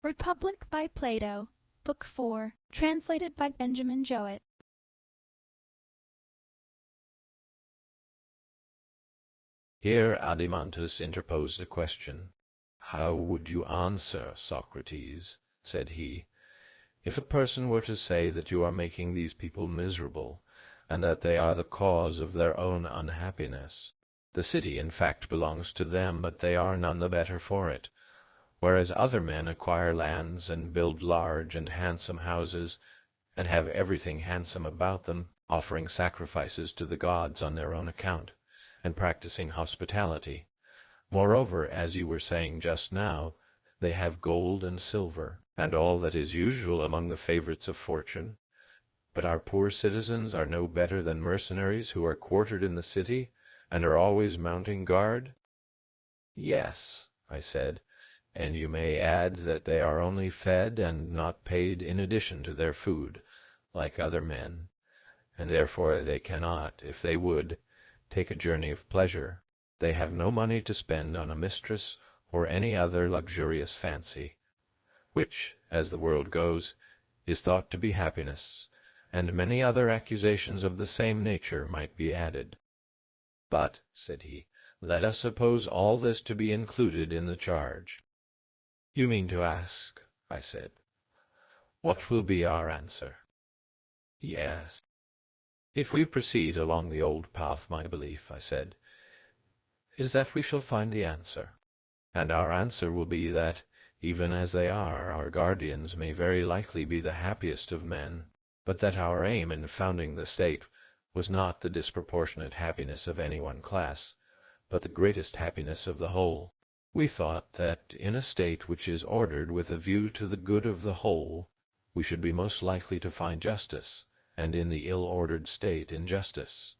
Republic by Plato, Book 4, translated by Benjamin Jowett. Here Adimantus interposed a question. "How would you answer, Socrates," said he, "if a person were to say that you are making these people miserable, and that they are the cause of their own unhappiness? The city, in fact, belongs to them, but they are none the better for it, whereas other men acquire lands and build large and handsome houses, and have everything handsome about them, offering sacrifices to the gods on their own account, and practicing hospitality. Moreover, as you were saying just now, they have gold and silver, and all that is usual among the favorites of fortune. But our poor citizens are no better than mercenaries who are quartered in the city, and are always mounting guard?" "Yes," I said, "and you may add that they are only fed and not paid in addition to their food, like other men, and therefore they cannot, if they would, take a journey of pleasure. They have no money to spend on a mistress or any other luxurious fancy, which, as the world goes, is thought to be happiness, and many other accusations of the same nature might be added. But," said he, "let us suppose all this to be included in the charge." "You mean to ask," I said, "what will be our answer?" "Yes." "If we proceed along the old path, my belief," I said, "is that we shall find the answer. And our answer will be that, even as they are, our guardians may very likely be the happiest of men, but that our aim in founding the state was not the disproportionate happiness of any one class, but the greatest happiness of the whole. We thought that in a state which is ordered with a view to the good of the whole, we should be most likely to find justice, and in the ill-ordered state injustice.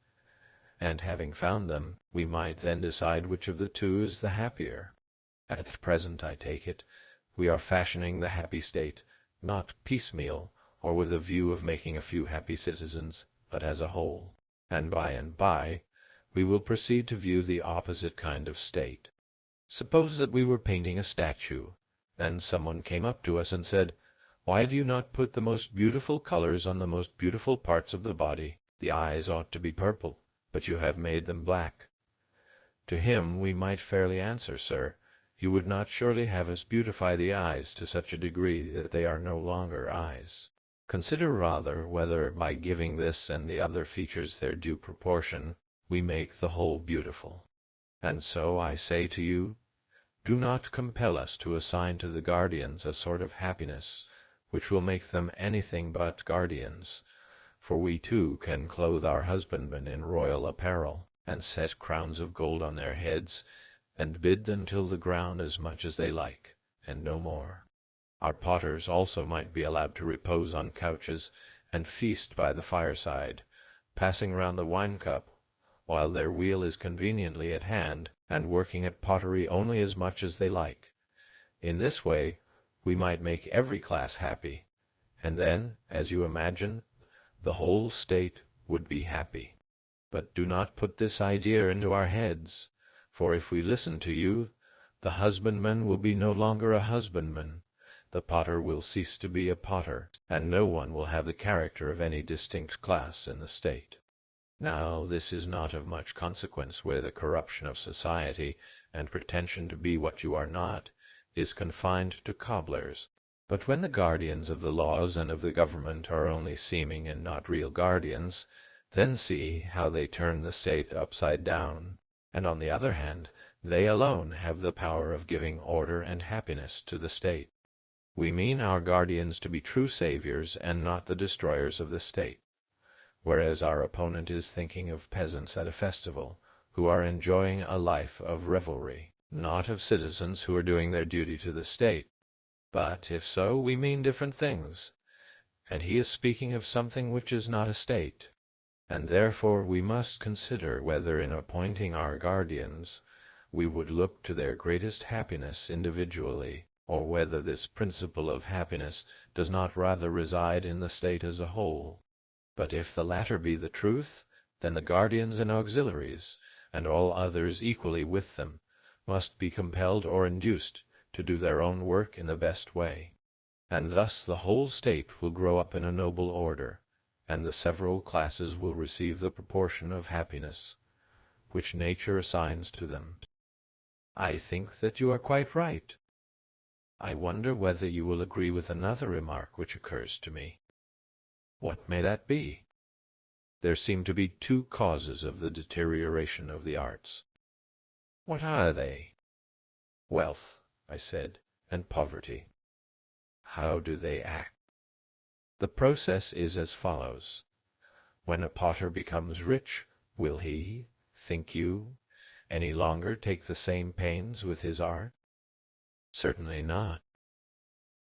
And having found them, we might then decide which of the two is the happier. At present, I take it, we are fashioning the happy state, not piecemeal, or with a view of making a few happy citizens, but as a whole. And by, we will proceed to view the opposite kind of state. Suppose that we were painting a statue, and someone came up to us and said, 'Why do you not put the most beautiful colors on the most beautiful parts of the body? The eyes ought to be purple, but you have made them black.' To him we might fairly answer, 'Sir, you would not surely have us beautify the eyes to such a degree that they are no longer eyes. Consider rather whether, by giving this and the other features their due proportion, we make the whole beautiful. And so I say to you, do not compel us to assign to the guardians a sort of happiness which will make them anything but guardians, for we too can clothe our husbandmen in royal apparel, and set crowns of gold on their heads, and bid them till the ground as much as they like, and no more. Our potters also might be allowed to repose on couches, and feast by the fireside, passing round the wine-cup, while their wheel is conveniently at hand, and working at pottery only as much as they like. In this way we might make every class happy, and then, as you imagine, the whole state would be happy. But do not put this idea into our heads, for if we listen to you, the husbandman will be no longer a husbandman, the potter will cease to be a potter, and no one will have the character of any distinct class in the state. Now, this is not of much consequence where the corruption of society, and pretension to be what you are not, is confined to cobblers. But when the guardians of the laws and of the government are only seeming and not real guardians, then see how they turn the state upside down, and on the other hand, they alone have the power of giving order and happiness to the state. We mean our guardians to be true saviors and not the destroyers of the state, whereas our opponent is thinking of peasants at a festival, who are enjoying a life of revelry, not of citizens who are doing their duty to the state. But, if so, we mean different things, and he is speaking of something which is not a state, and therefore we must consider whether in appointing our guardians we would look to their greatest happiness individually, or whether this principle of happiness does not rather reside in the state as a whole. But if the latter be the truth, then the guardians and auxiliaries, and all others equally with them, must be compelled or induced to do their own work in the best way, and thus the whole state will grow up in a noble order, and the several classes will receive the proportion of happiness which nature assigns to them. I think that you are quite right. I wonder whether you will agree with another remark which occurs to me. What may that be? There seem to be two causes of the deterioration of the arts. What are they? Wealth, I said, and poverty. How do they act? The process is as follows. When a potter becomes rich, will he, think you, any longer take the same pains with his art? Certainly not.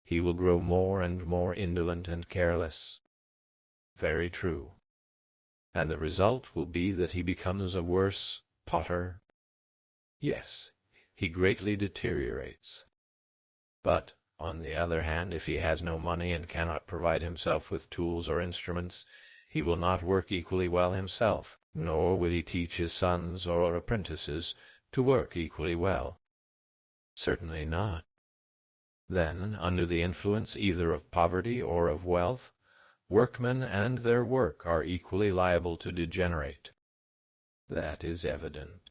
He will grow more and more indolent and careless. Very true. And the result will be that he becomes a worse potter. Yes, he greatly deteriorates. But, on the other hand, if he has no money and cannot provide himself with tools or instruments, he will not work equally well himself, nor will he teach his sons or apprentices to work equally well. Certainly not. Then, under the influence either of poverty or of wealth, workmen and their work are equally liable to degenerate. That is evident.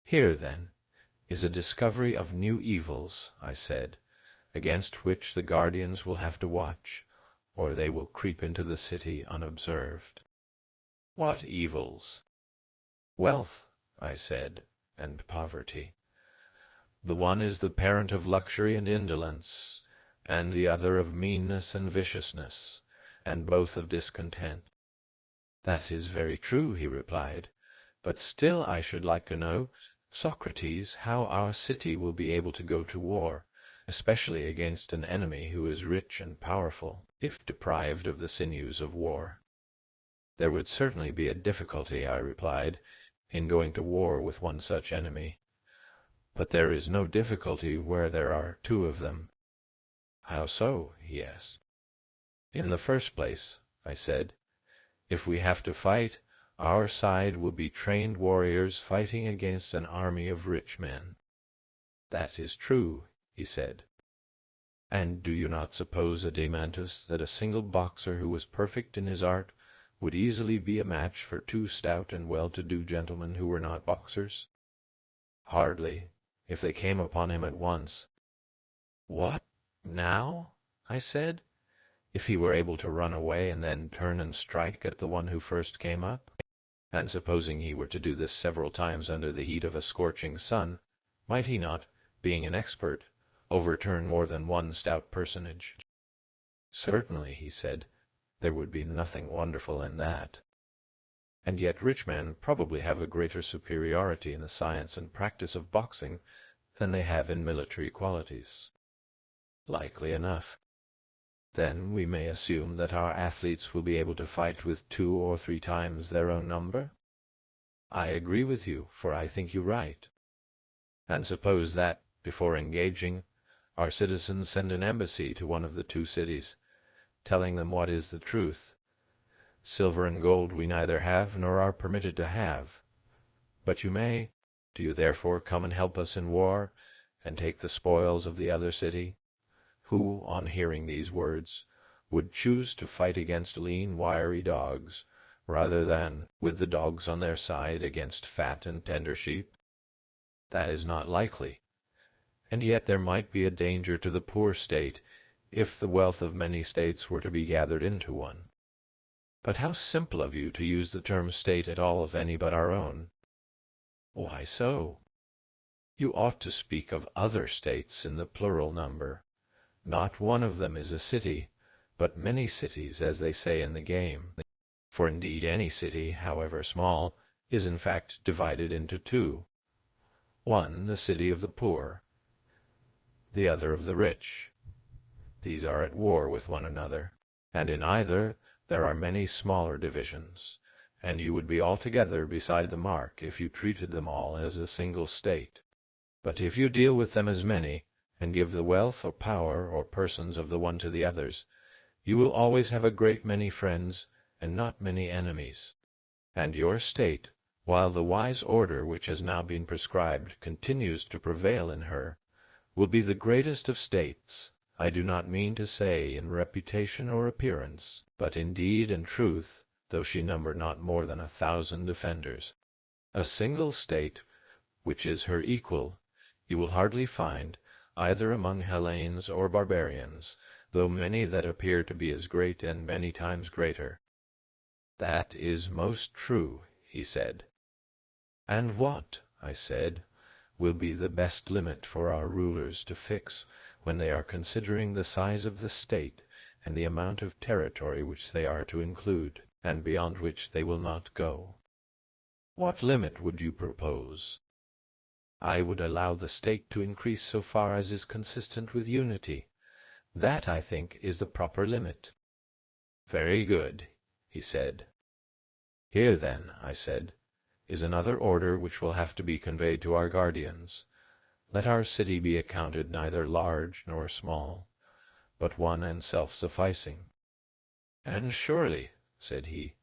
Here, then, is a discovery of new evils, I said, against which the guardians will have to watch, or they will creep into the city unobserved. What evils? Wealth, I said, and poverty. The one is the parent of luxury and indolence, and the other of meanness and viciousness, and both of discontent. That is very true, he replied, but still I should like to know, Socrates, how our city will be able to go to war, especially against an enemy who is rich and powerful, if deprived of the sinews of war. There would certainly be a difficulty, I replied, in going to war with one such enemy. But there is no difficulty where there are two of them. How so? He asked. In the first place, I said, if we have to fight, our side will be trained warriors fighting against an army of rich men. That is true, he said. And do you not suppose, Adeimantus, that a single boxer who was perfect in his art would easily be a match for two stout and well-to-do gentlemen who were not boxers? Hardly, if they came upon him at once. What, now? I said. If he were able to run away and then turn and strike at the one who first came up? And supposing he were to do this several times under the heat of a scorching sun, might he not, being an expert, overturn more than one stout personage? Certainly, he said, there would be nothing wonderful in that. And yet rich men probably have a greater superiority in the science and practice of boxing than they have in military qualities. Likely enough. Then we may assume that our athletes will be able to fight with 2 or 3 times their own number? I agree with you, for I think you right. And suppose that, before engaging, our citizens send an embassy to one of the 2 cities, telling them what is the truth. Silver and gold we neither have nor are permitted to have. But you may. Do you therefore come and help us in war, and take the spoils of the other city? Who, on hearing these words, would choose to fight against lean, wiry dogs, rather than, with the dogs on their side, against fat and tender sheep? That is not likely. And yet there might be a danger to the poor state, if the wealth of many states were to be gathered into one. But how simple of you to use the term state at all of any but our own. Why so? You ought to speak of other states in the plural number. Not one of them is a city, but many cities, as they say in the game. For indeed any city, however small, is in fact divided into 2. One, the city of the poor, the other of the rich. These are at war with one another, and in either there are many smaller divisions, and you would be altogether beside the mark if you treated them all as a single state. But if you deal with them as many, and give the wealth or power or persons of the one to the others, you will always have a great many friends and not many enemies. And your state, while the wise order which has now been prescribed continues to prevail in her, will be the greatest of states. I do not mean to say in reputation or appearance, but in deed and truth, though she number not more than 1,000 defenders. A single state, which is her equal, you will hardly find, either among Hellenes or barbarians, though many that appear to be as great and many times greater. That is most true, he said. And what, I said, will be the best limit for our rulers to fix when they are considering the size of the state and the amount of territory which they are to include, and beyond which they will not go? What limit would you propose? I would allow the state to increase so far as is consistent with unity. That, I think, is the proper limit. Very good, he said. Here, then, I said, is another order which will have to be conveyed to our guardians. Let our city be accounted neither large nor small, but one and self-sufficing. And surely, said he,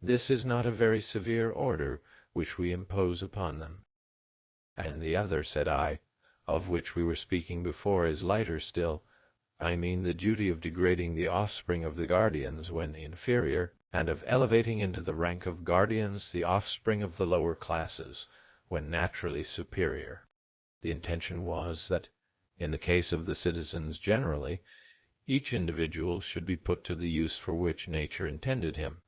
this is not a very severe order which we impose upon them. And the other, said I, of which we were speaking before, is lighter still. I mean the duty of degrading the offspring of the guardians when inferior, and of elevating into the rank of guardians the offspring of the lower classes when naturally superior. The intention was that, in the case of the citizens generally, each individual should be put to the use for which nature intended him,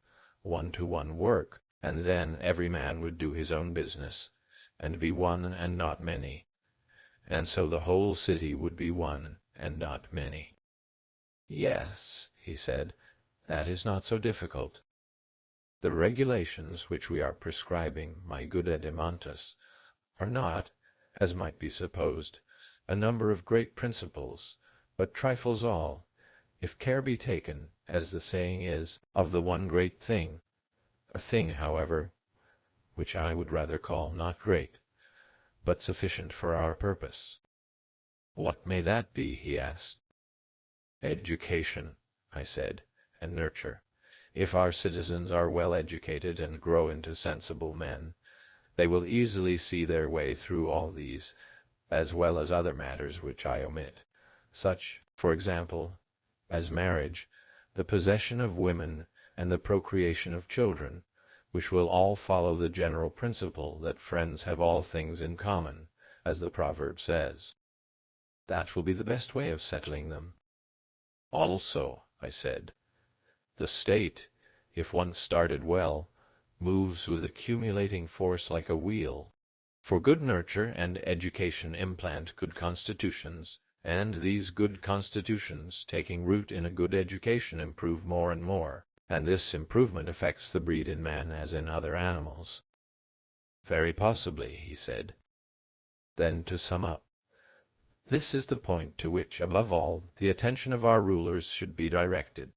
one-to-one work, and then every man would do his own business, and be one and not many, and so the whole city would be one and not many. Yes, he said, that is not so difficult. The regulations which we are prescribing, my good Edemontus, are not, as might be supposed, a number of great principles, but trifles all, if care be taken, as the saying is, of the one great thing, a thing, however, which I would rather call not great, but sufficient for our purpose. What may that be? He asked. Education, I said, and nurture. If our citizens are well educated and grow into sensible men, they will easily see their way through all these, as well as other matters which I omit, such, for example, as marriage, the possession of women, and the procreation of children, which will all follow the general principle that friends have all things in common, as the proverb says. That will be the best way of settling them. Also, I said, the state, if once started well, moves with accumulating force like a wheel. For good nurture and education implant good constitutions, and these good constitutions, taking root in a good education, improve more and more, and this improvement affects the breed in man as in other animals. Very possibly, he said. Then to sum up, this is the point to which, above all, the attention of our rulers should be directed,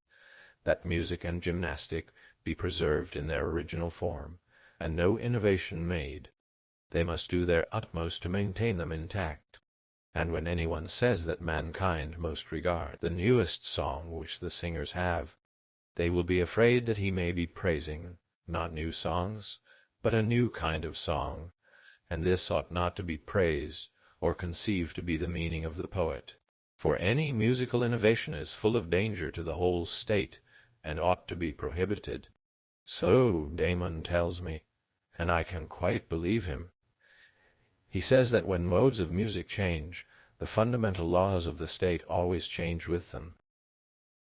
that music and gymnastic be preserved in their original form, and no innovation made. They must do their utmost to maintain them intact. And when anyone says that mankind most regard the newest song which the singers have, they will be afraid that he may be praising, not new songs, but a new kind of song, and this ought not to be praised, or conceived to be the meaning of the poet. For any musical innovation is full of danger to the whole state, and ought to be prohibited. So Damon tells me, and I can quite believe him. He says that when modes of music change, the fundamental laws of the state always change with them.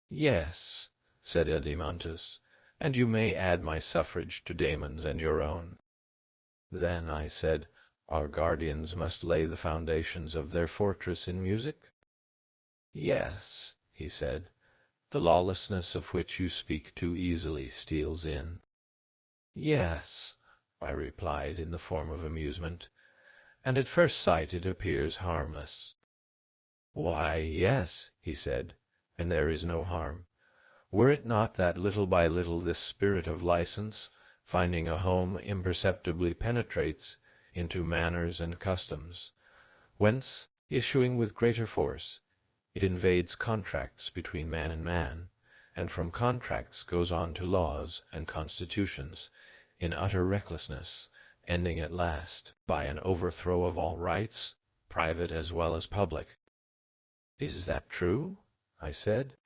Yes, said Edemontus, and you may add my suffrage to Damon's and your own. Then, I said, our guardians must lay the foundations of their fortress in music? Yes, he said, the lawlessness of which you speak too easily steals in. Yes, I replied in the form of amusement, and at first sight it appears harmless. Why, yes, he said, and there is no harm. Were it not that little by little this spirit of license, finding a home, imperceptibly penetrates into manners and customs, whence, issuing with greater force, it invades contracts between man and man, and from contracts goes on to laws and constitutions, in utter recklessness, ending at last by an overthrow of all rights, private as well as public. "Is that true?" I said.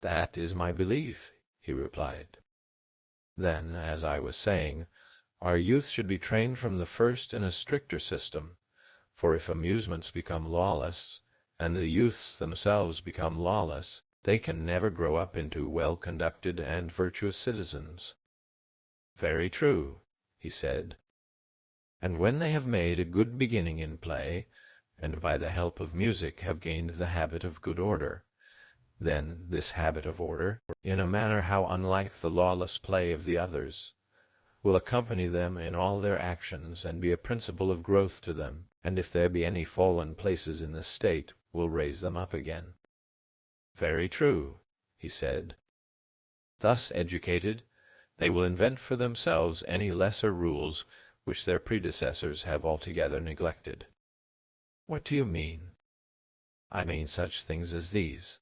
"That is my belief," he replied. Then, as I was saying, our youth should be trained from the first in a stricter system, for if amusements become lawless, and the youths themselves become lawless, they can never grow up into well-conducted and virtuous citizens. "Very true," he said. "And when they have made a good beginning in play, and by the help of music have gained the habit of good order, then this habit of order, in a manner how unlike the lawless play of the others, will accompany them in all their actions and be a principle of growth to them, and if there be any fallen places in the state, will raise them up again." "Very true," he said. "Thus educated, they will invent for themselves any lesser rules which their predecessors have altogether neglected." "What do you mean?" "I mean such things as these.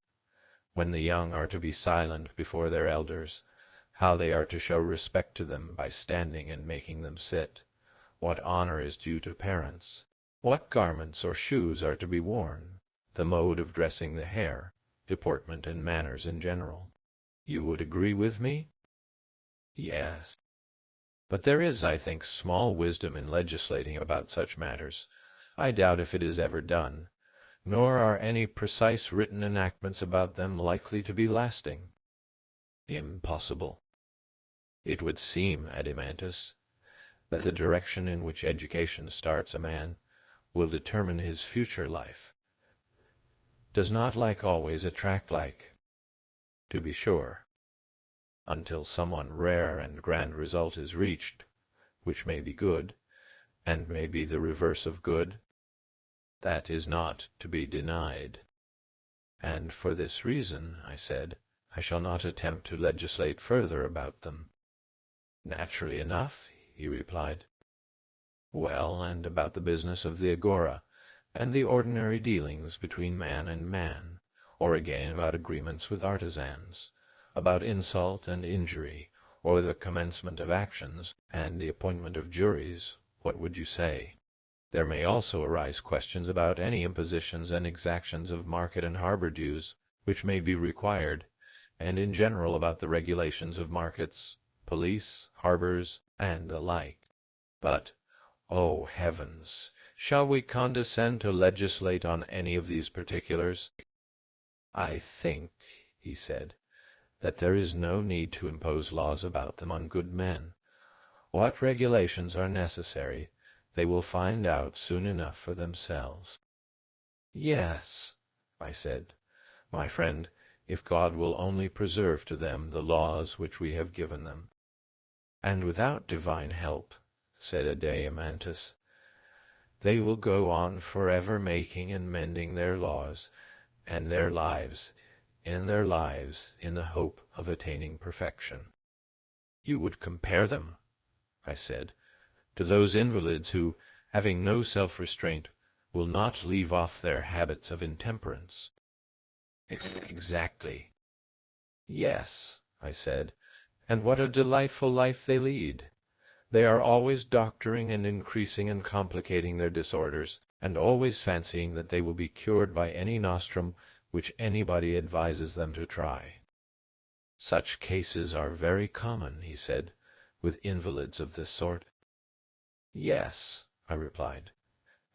When the young are to be silent before their elders, how they are to show respect to them by standing and making them sit, what honor is due to parents, what garments or shoes are to be worn, the mode of dressing the hair, deportment and manners in general. You would agree with me?" "Yes. But there is, I think, small wisdom in legislating about such matters. I doubt if it is ever done, nor are any precise written enactments about them likely to be lasting." "Impossible." "It would seem, Adeimantus, that the direction in which education starts a man will determine his future life. Does not like always attract like?" "To be sure, until some rare and grand result is reached, which may be good, and may be the reverse of good. That is not to be denied. And for this reason, I said, I shall not attempt to legislate further about them." "Naturally enough," he replied. "Well, and about the business of the agora, and the ordinary dealings between man and man, or again about agreements with artisans, about insult and injury, or the commencement of actions, and the appointment of juries, what would you say? There may also arise questions about any impositions and exactions of market and harbor dues, which may be required, and in general about the regulations of markets, police, harbors, and the like. But, O heavens, shall we condescend to legislate on any of these particulars?" "I think," he said, "that there is no need to impose laws about them on good men. What regulations are necessary, they will find out soon enough for themselves." "Yes," I said, "my friend, if God will only preserve to them the laws which we have given them." "And without divine help," said Adeimantus, "they will go on forever making and mending their laws, and their lives, in the hope of attaining perfection." "You would compare them," I said, "to those invalids who, having no self-restraint, will not leave off their habits of intemperance." "Exactly." "Yes," I said, "and what a delightful life they lead! They are always doctoring and increasing and complicating their disorders, and always fancying that they will be cured by any nostrum which anybody advises them to try." "Such cases are very common," he said, "with invalids of this sort." "Yes," I replied,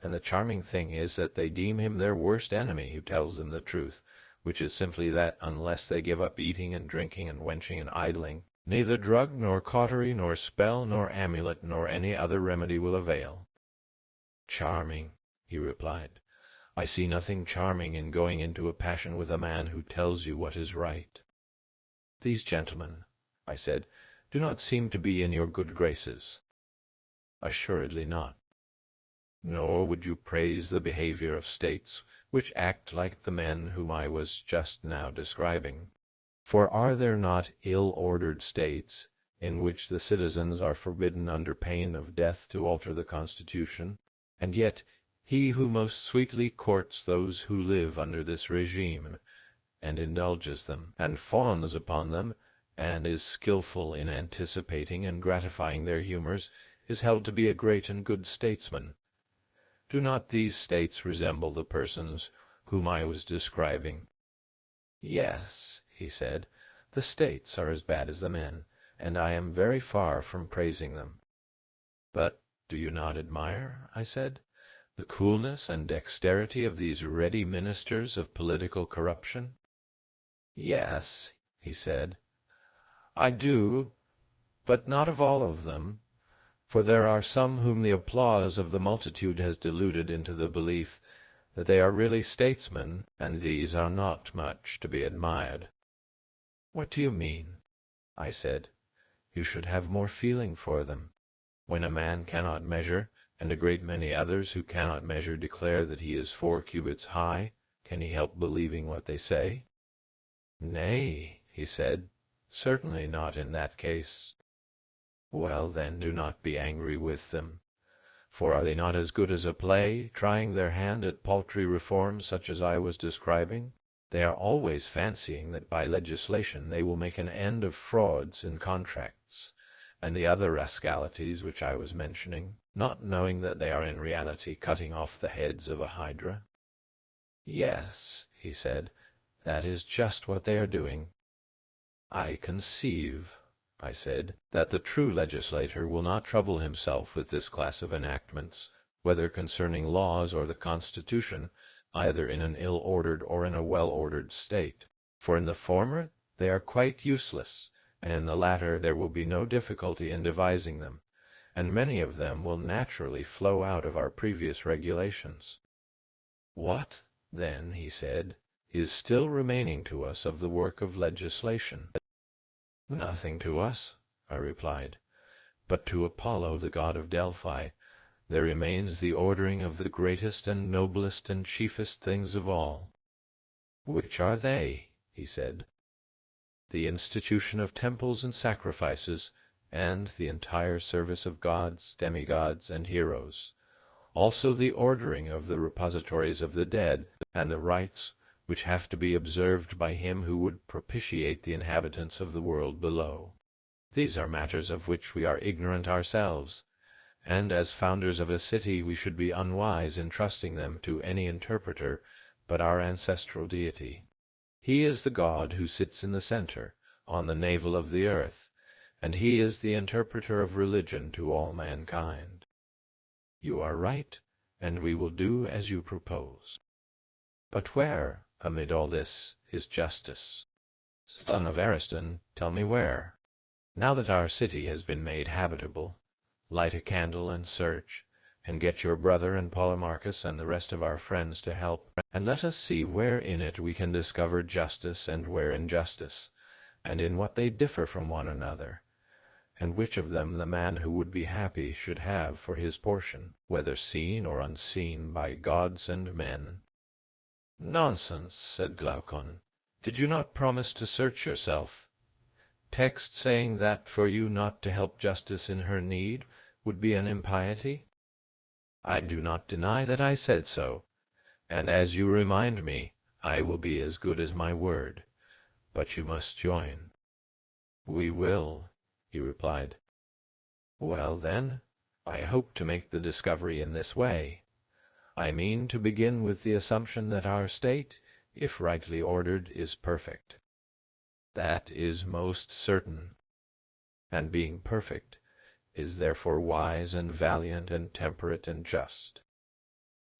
"and the charming thing is that they deem him their worst enemy who tells them the truth, which is simply that unless they give up eating and drinking and wenching and idling, neither drug nor cautery nor spell nor amulet nor any other remedy will avail." "Charming," he replied. "I see nothing charming in going into a passion with a man who tells you what is right." "These gentlemen," I said, "do not seem to be in your good graces." "Assuredly not." "Nor would you praise the behavior of states which act like the men whom I was just now describing. For are there not ill-ordered states, in which the citizens are forbidden under pain of death to alter the constitution, and yet he who most sweetly courts those who live under this regime, and indulges them, and fawns upon them, and is skilful in anticipating and gratifying their humors, is held to be a great and good statesman? Do not these states resemble the persons whom I was describing? Yes, he said, the states are as bad as the men, and I am very far from praising them. But do you not admire, I said, the coolness and dexterity of these ready ministers of political corruption? Yes, he said, I do, but not of all of them, for there are some whom the applause of the multitude has deluded into the belief that they are really statesmen, and these are not much to be admired. What do you mean? I said. You should have more feeling for them. When a man cannot measure, and a great many others who cannot measure declare that he is 4 cubits high, can he help believing what they say? Nay, he said, certainly not in that case. Well, then, do not be angry with them. For are they not as good as a play, trying their hand at paltry reforms such as I was describing? They are always fancying that by legislation they will make an end of frauds in contracts, and the other rascalities which I was mentioning, not knowing that they are in reality cutting off the heads of a hydra. Yes, he said, that is just what they are doing. I conceive, I said, that the true legislator will not trouble himself with this class of enactments, whether concerning laws or the Constitution, either in an ill-ordered or in a well-ordered state. For in the former they are quite useless, and in the latter there will be no difficulty in devising them, and many of them will naturally flow out of our previous regulations. What, then, he said, is still remaining to us of the work of legislation? Nothing to us, I replied, but to Apollo, the god of Delphi, there remains the ordering of the greatest and noblest and chiefest things of all. Which are they? He said. The institution of temples and sacrifices, and the entire service of gods, demigods, and heroes. Also the ordering of the repositories of the dead, and the rites which have to be observed by him who would propitiate the inhabitants of the world below. These are matters of which we are ignorant ourselves, and as founders of a city we should be unwise in trusting them to any interpreter but our ancestral deity. He is the god who sits in the center, on the navel of the earth, and he is the interpreter of religion to all mankind. You are right, and we will do as you propose. But where, amid all this, is justice? Son of Ariston, tell me where. Now that our city has been made habitable, light a candle and search, and get your brother and Polemarchus and the rest of our friends to help, and let us see where in it we can discover justice and where injustice, and in what they differ from one another, and which of them the man who would be happy should have for his portion, whether seen or unseen by gods and men. Nonsense, said Glaucon. Did you not promise to search yourself? Text saying that for you not to help justice in her need would be an impiety? I do not deny that I said so, and as you remind me, I will be as good as my word, but you must join. We will, he replied. Well, then, I hope to make the discovery in this way. I mean to begin with the assumption that our state, if rightly ordered, is perfect. That is most certain, and being perfect, is therefore wise and valiant and temperate and just.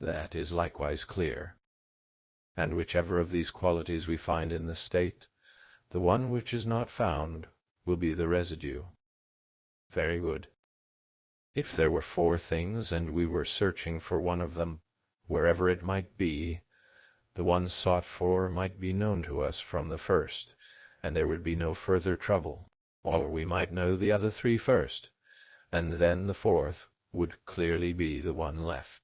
That is likewise clear. And whichever of these qualities we find in the state, the one which is not found will be the residue. Very good. If there were 4 things, and we were searching for one of them, wherever it might be, the one sought for might be known to us from the first, and there would be no further trouble, or we might know the other 3 first, and then the 4th would clearly be the one left.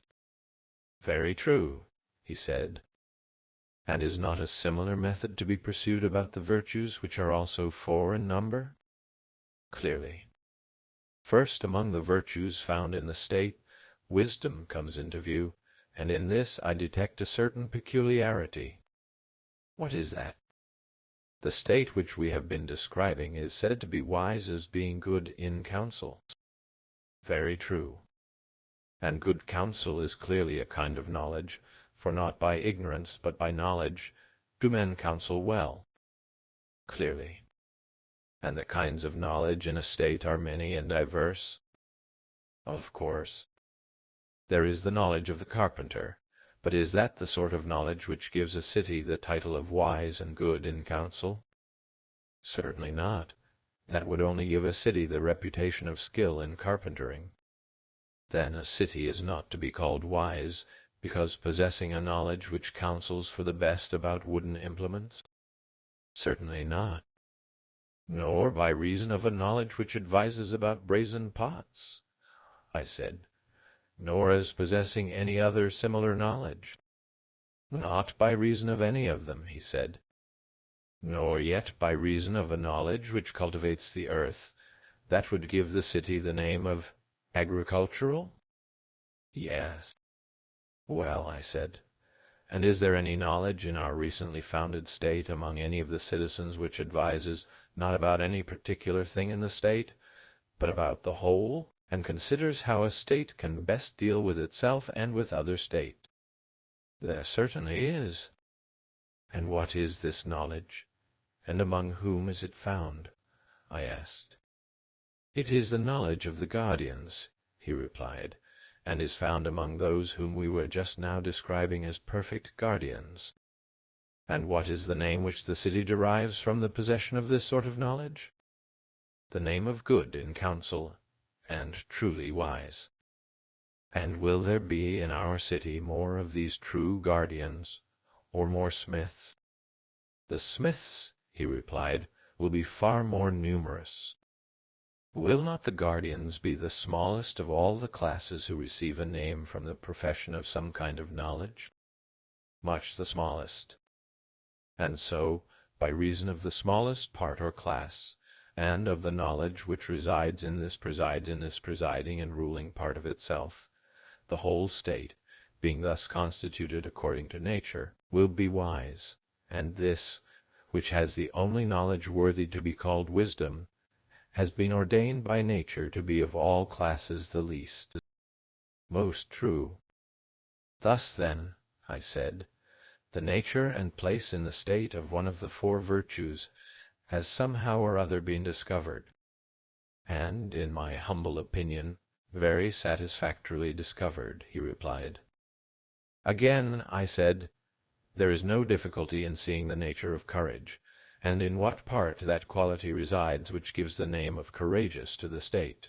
Very true, he said. And is not a similar method to be pursued about the virtues which are also 4 in number? Clearly. First among the virtues found in the state, wisdom comes into view, and in this I detect a certain peculiarity. What is that? The state which we have been describing is said to be wise as being good in counsel. Very true. And good counsel is clearly a kind of knowledge, for not by ignorance but by knowledge do men counsel well. Clearly. And the kinds of knowledge in a state are many and diverse? Of course. There is the knowledge of the carpenter, but is that the sort of knowledge which gives a city the title of wise and good in counsel? Certainly not. That would only give a city the reputation of skill in carpentering. Then a city is not to be called wise, because possessing a knowledge which counsels for the best about wooden implements? Certainly not. Nor by reason of a knowledge which advises about brazen pots, I said, nor as possessing any other similar knowledge. Not by reason of any of them, he said. Nor yet by reason of a knowledge which cultivates the earth, that would give the city the name of agricultural? Yes. Well, I said, and is there any knowledge in our recently founded state among any of the citizens which advises not about any particular thing in the state, but about the whole, and considers how a state can best deal with itself and with other states? There certainly is. And what is this knowledge, and among whom is it found? I asked. It is the knowledge of the guardians, he replied, and is found among those whom we were just now describing as perfect guardians. And what is the name which the city derives from the possession of this sort of knowledge? The name of good in counsel, and truly wise. And will there be in our city more of these true guardians, or more smiths? The smiths, he replied, will be far more numerous. Will not the guardians be the smallest of all the classes who receive a name from the profession of some kind of knowledge? Much the smallest. And so, by reason of the smallest part or class, and of the knowledge which resides in this presiding and ruling part of itself, the whole state, being thus constituted according to nature, will be wise, and this, which has the only knowledge worthy to be called wisdom, has been ordained by nature to be of all classes the least. Most true. Thus then, I said, the nature and place in the state of one of the four virtues has somehow or other been discovered, and, in my humble opinion, very satisfactorily discovered, he replied. Again, I said, there is no difficulty in seeing the nature of courage, and in what part that quality resides which gives the name of courageous to the state.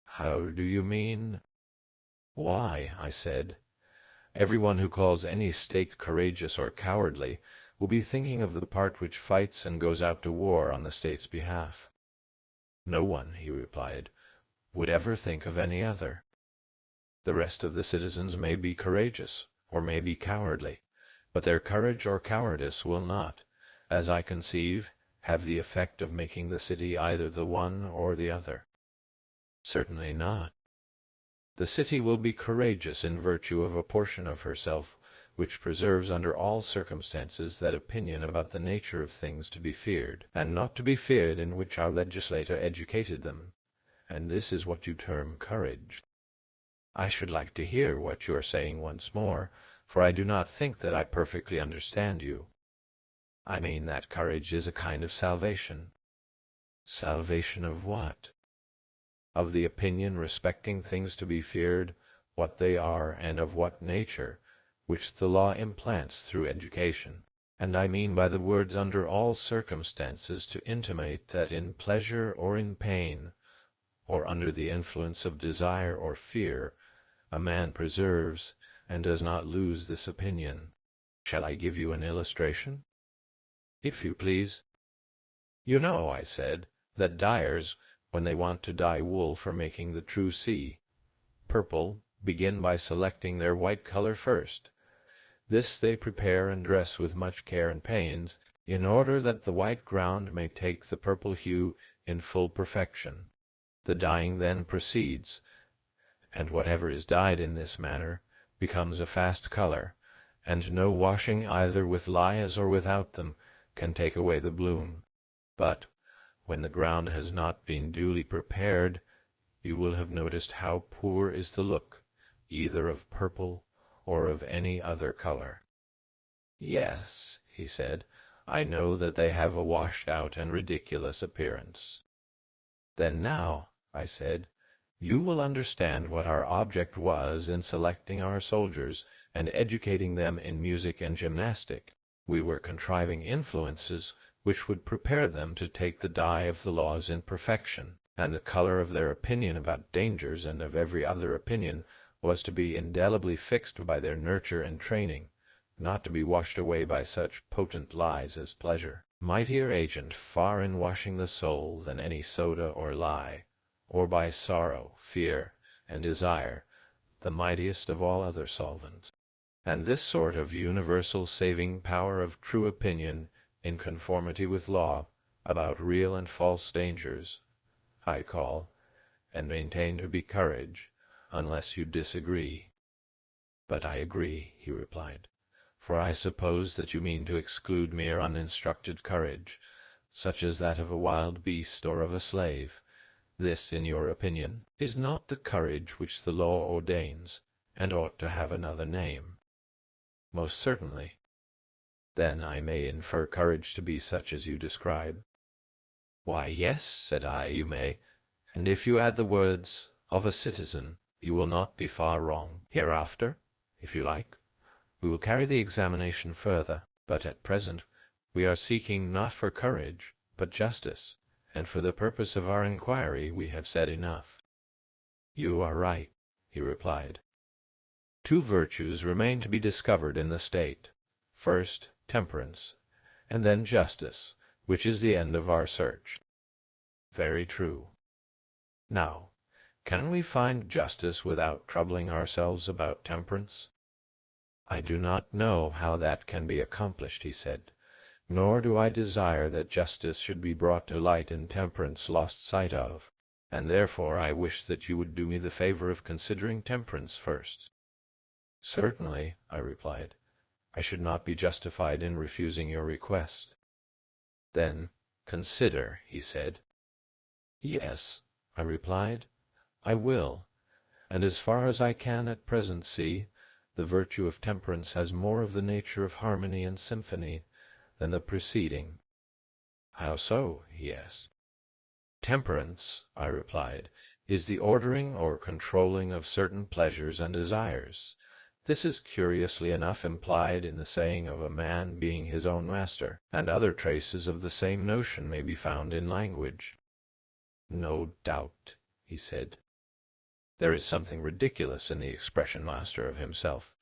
How do you mean? Why, I said, everyone who calls any state courageous or cowardly will be thinking of the part which fights and goes out to war on the state's behalf. No one, he replied, would ever think of any other. The rest of the citizens may be courageous, or may be cowardly, but their courage or cowardice will not, as I conceive, have the effect of making the city either the one or the other. Certainly not. The city will be courageous in virtue of a portion of herself which preserves under all circumstances that opinion about the nature of things to be feared, and not to be feared in which our legislator educated them, and this is what you term courage. I should like to hear what you are saying once more, for I do not think that I perfectly understand you. I mean that courage is a kind of salvation. Salvation of what? Of the opinion respecting things to be feared, what they are, and of what nature, which the law implants through education. And I mean by the words under all circumstances to intimate that in pleasure or in pain, or under the influence of desire or fear, a man preserves and does not lose this opinion. Shall I give you an illustration? If you please. You know, I said, that dyers, when they want to dye wool for making the true sea, purple, begin by selecting their white color first. This they prepare and dress with much care and pains, in order that the white ground may take the purple hue in full perfection. The dyeing then proceeds, and whatever is dyed in this manner becomes a fast color, and no washing either with lyes or without them can take away the bloom. But when the ground has not been duly prepared, you will have noticed how poor is the look, either of purple or of any other color. Yes, he said, I know that they have a washed-out and ridiculous appearance. Then now, I said, you will understand what our object was in selecting our soldiers and educating them in music and gymnastic. We were contriving influences which would prepare them to take the dye of the laws in perfection, and the color of their opinion about dangers and of every other opinion was to be indelibly fixed by their nurture and training, not to be washed away by such potent lies as pleasure, mightier agent far in washing the soul than any soda or lye, or by sorrow, fear, and desire, the mightiest of all other solvents. And this sort of universal saving power of true opinion in conformity with law about real and false dangers, I call, and maintain to be courage, unless you disagree. But I agree, he replied, for I suppose that you mean to exclude mere uninstructed courage, such as that of a wild beast or of a slave. This, in your opinion, is not the courage which the law ordains, and ought to have another name. Most certainly. Then I may infer courage to be such as you describe. Why, yes, said I, you may, and if you add the words of a citizen, you will not be far wrong. Hereafter, if you like, we will carry the examination further, but at present we are seeking not for courage, but justice, and for the purpose of our inquiry we have said enough. You are right, he replied. Two virtues remain to be discovered in the state. First, temperance, and then justice, which is the end of our search. Very true. Now, can we find justice without troubling ourselves about temperance? I do not know how that can be accomplished, he said, nor do I desire that justice should be brought to light and temperance lost sight of, and therefore I wish that you would do me the favor of considering temperance first. Certainly, I replied. I should not be justified in refusing your request. Then consider, he said. Yes, I replied, I will, and as far as I can at present see, the virtue of temperance has more of the nature of harmony and symphony than the preceding. How so? He asked. Temperance, I replied, is the ordering or controlling of certain pleasures and desires. This is curiously enough implied in the saying of a man being his own master, and other traces of the same notion may be found in language. No doubt, he said. There is something ridiculous in the expression master of himself,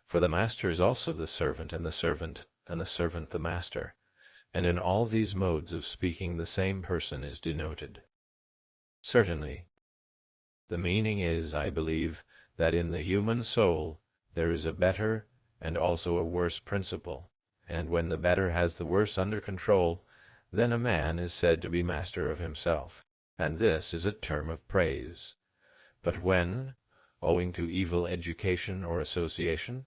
for the master is also the servant, and the servant the master, and in all these modes of speaking the same person is denoted. Certainly. The meaning is, I believe, that in the human soul there is a better and also a worse principle, and when the better has the worse under control, then a man is said to be master of himself, and this is a term of praise. But when, owing to evil education or association,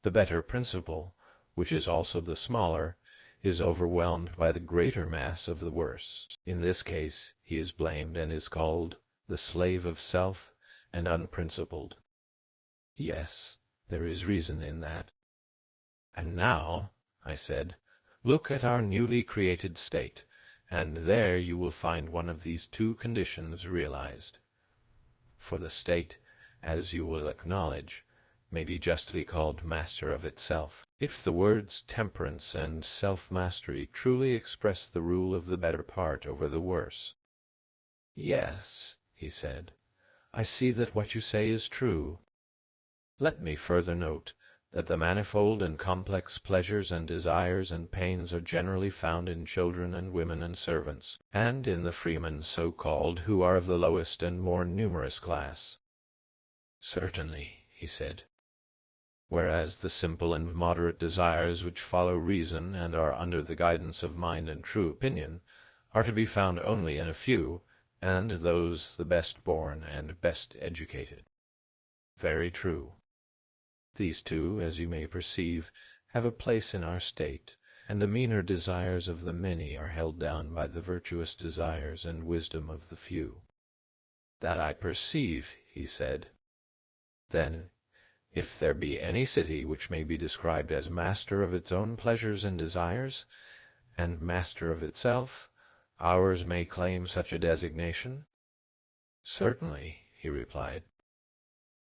the better principle, which is also the smaller, is overwhelmed by the greater mass of the worse, in this case he is blamed and is called the slave of self and unprincipled. Yes, there is reason in that. And now, I said, look at our newly created state, and there you will find one of these two conditions realized. For the state, as you will acknowledge, may be justly called master of itself, if the words temperance and self-mastery truly express the rule of the better part over the worse. Yes, he said, I see that what you say is true. Let me further note that the manifold and complex pleasures and desires and pains are generally found in children and women and servants, and in the freemen so-called, who are of the lowest and more numerous class. Certainly, he said. Whereas the simple and moderate desires which follow reason and are under the guidance of mind and true opinion are to be found only in a few, and those the best born and best educated. Very true. These two, as you may perceive, have a place in our state, and the meaner desires of the many are held down by the virtuous desires and wisdom of the few. That I perceive, he said. Then, If there be any city which may be described as master of its own pleasures and desires, and master of itself, ours may claim such a designation. Certainly, he replied.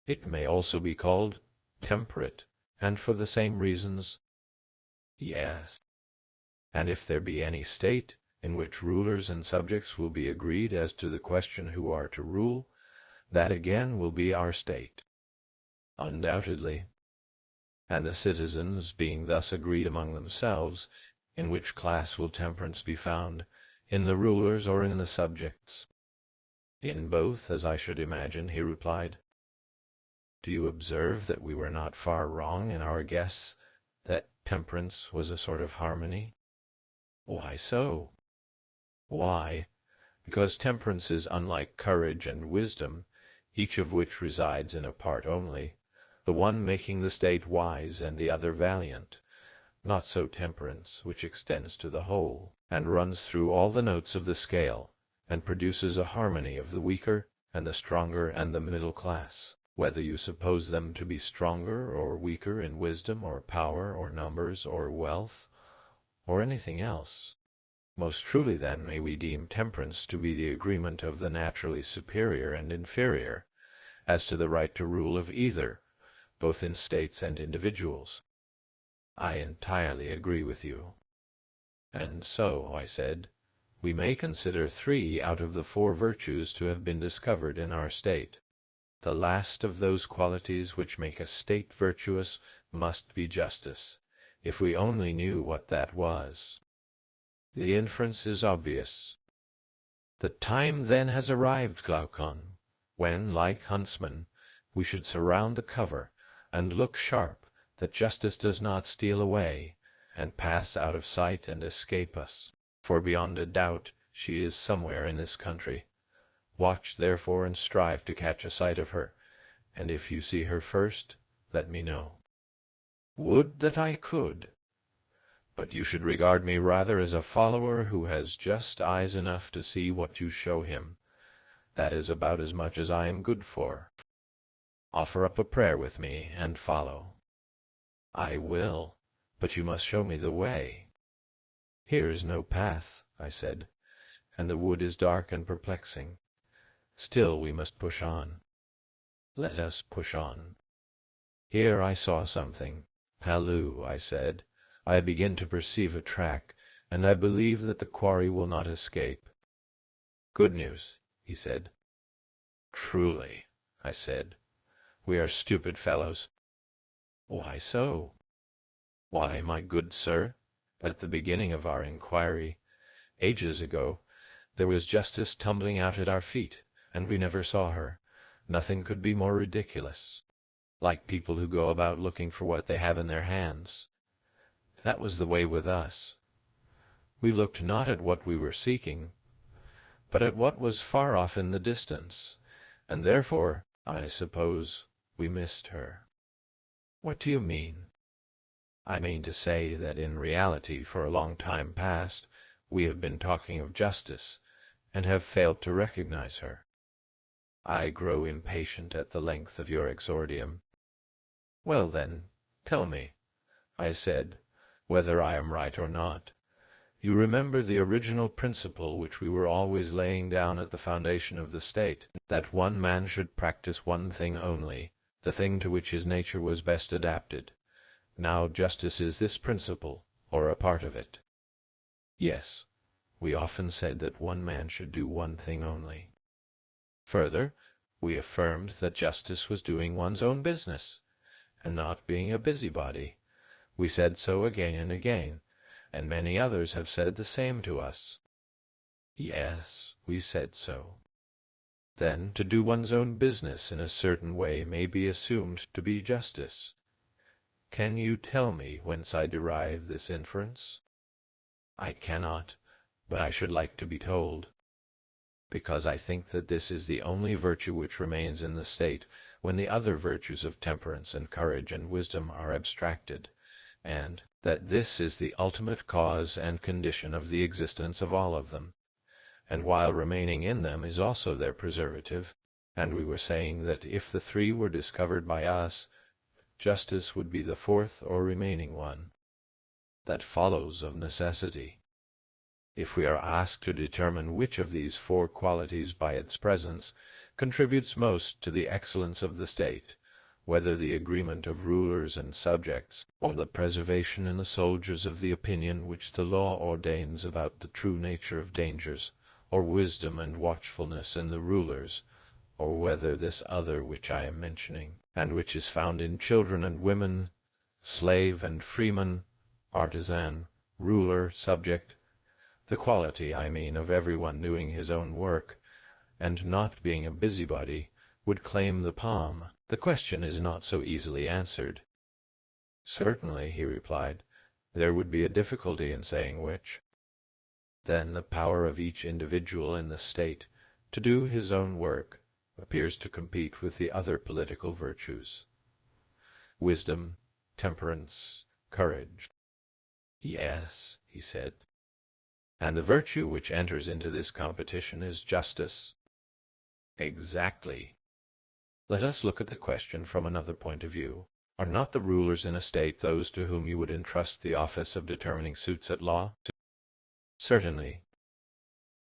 It may also be called temperate, and for the same reasons. Yes. And if there be any state in which rulers and subjects will be agreed as to the question who are to rule, that again will be our state. Undoubtedly. And the citizens being thus agreed among themselves, in which class will temperance be found, in the rulers or in the subjects? In both, as I should imagine, he replied. Do you observe that we were not far wrong in our guess that temperance was a sort of harmony? Why so? Why, because temperance is unlike courage and wisdom, each of which resides in a part only, the one making the state wise and the other valiant. Not so temperance, which extends to the whole, and runs through all the notes of the scale, and produces a harmony of the weaker and the stronger and the middle class, whether you suppose them to be stronger or weaker in wisdom or power or numbers or wealth, or anything else. Most truly, then, may we deem temperance to be the agreement of the naturally superior and inferior, as to the right to rule of either, both in states and individuals. I entirely agree with you. And so, I said, we may consider 3 out of the 4 virtues to have been discovered in our state. The last of those qualities which make a state virtuous must be justice, if we only knew what that was. The inference is obvious. The time then has arrived, Glaucon, when, like huntsmen, we should surround the cover, and look sharp that justice does not steal away, and pass out of sight and escape us, for beyond a doubt she is somewhere in this country. Watch therefore and strive to catch a sight of her, and if you see her first, let me know. Would that I could! But you should regard me rather as a follower who has just eyes enough to see what you show him. That is about as much as I am good for. Offer up a prayer with me, and follow. I will, but you must show me the way. Here is no path, I said, and the wood is dark and perplexing. Still we must push on. Let us push on. Here I saw something. Halloo, I said. I begin to perceive a track, and I believe that the quarry will not escape. Good news, he said. Truly, I said. We are stupid fellows. Why so? Why, my good sir, at the beginning of our inquiry, ages ago, there was justice tumbling out at our feet, and we never saw her. Nothing could be more ridiculous. Like people who go about looking for what they have in their hands. That was the way with us. We looked not at what we were seeking, but at what was far off in the distance, and therefore, I suppose, we missed her. What do you mean? I mean to say that in reality, for a long time past, we have been talking of justice, and have failed to recognize her. I grow impatient at the length of your exordium. Well then, tell me, I said, whether I am right or not. You remember the original principle which we were always laying down at the foundation of the state, that one man should practice one thing only, the thing to which his nature was best adapted. Now justice is this principle, or a part of it. Yes, we often said that one man should do one thing only. Further, we affirmed that justice was doing one's own business, and not being a busybody. We said so again and again, and many others have said the same to us. Yes, we said so. Then to do one's own business in a certain way may be assumed to be justice. Can you tell me whence I derive this inference? I cannot, but I should like to be told, because I think that this is the only virtue which remains in the state when the other virtues of temperance and courage and wisdom are abstracted, and that this is the ultimate cause and condition of the existence of all of them, and while remaining in them is also their preservative. And we were saying that if the 3 were discovered by us, justice would be the fourth or remaining one. That follows of necessity. If we are asked to determine which of these four qualities by its presence contributes most to the excellence of the state, whether the agreement of rulers and subjects, or the preservation in the soldiers of the opinion which the law ordains about the true nature of dangers, or wisdom and watchfulness in the rulers, or whether this other which I am mentioning, and which is found in children and women, slave and freeman, artisan, ruler, subject, the quality, I mean, of everyone doing his own work, and not being a busybody, would claim the palm. The question is not so easily answered. Certainly, he replied, there would be a difficulty in saying which. Then the power of each individual in the state to do his own work appears to compete with the other political virtues. Wisdom, temperance, courage. Yes, he said. And the virtue which enters into this competition is justice. Exactly. Let us look at the question from another point of view. Are not the rulers in a state those to whom you would entrust the office of determining suits at law? Certainly.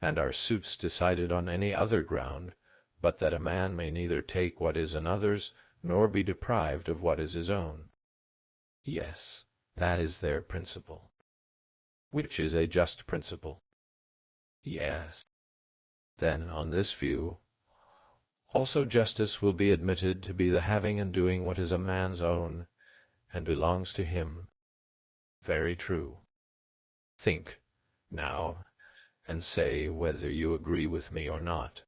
And are suits decided on any other ground, but that a man may neither take what is another's, nor be deprived of what is his own? Yes, that is their principle. Which is a just principle? Yes. Then, on this view, also justice will be admitted to be the having and doing what is a man's own, and belongs to him. Very true. Think, now, and say whether you agree with me or not.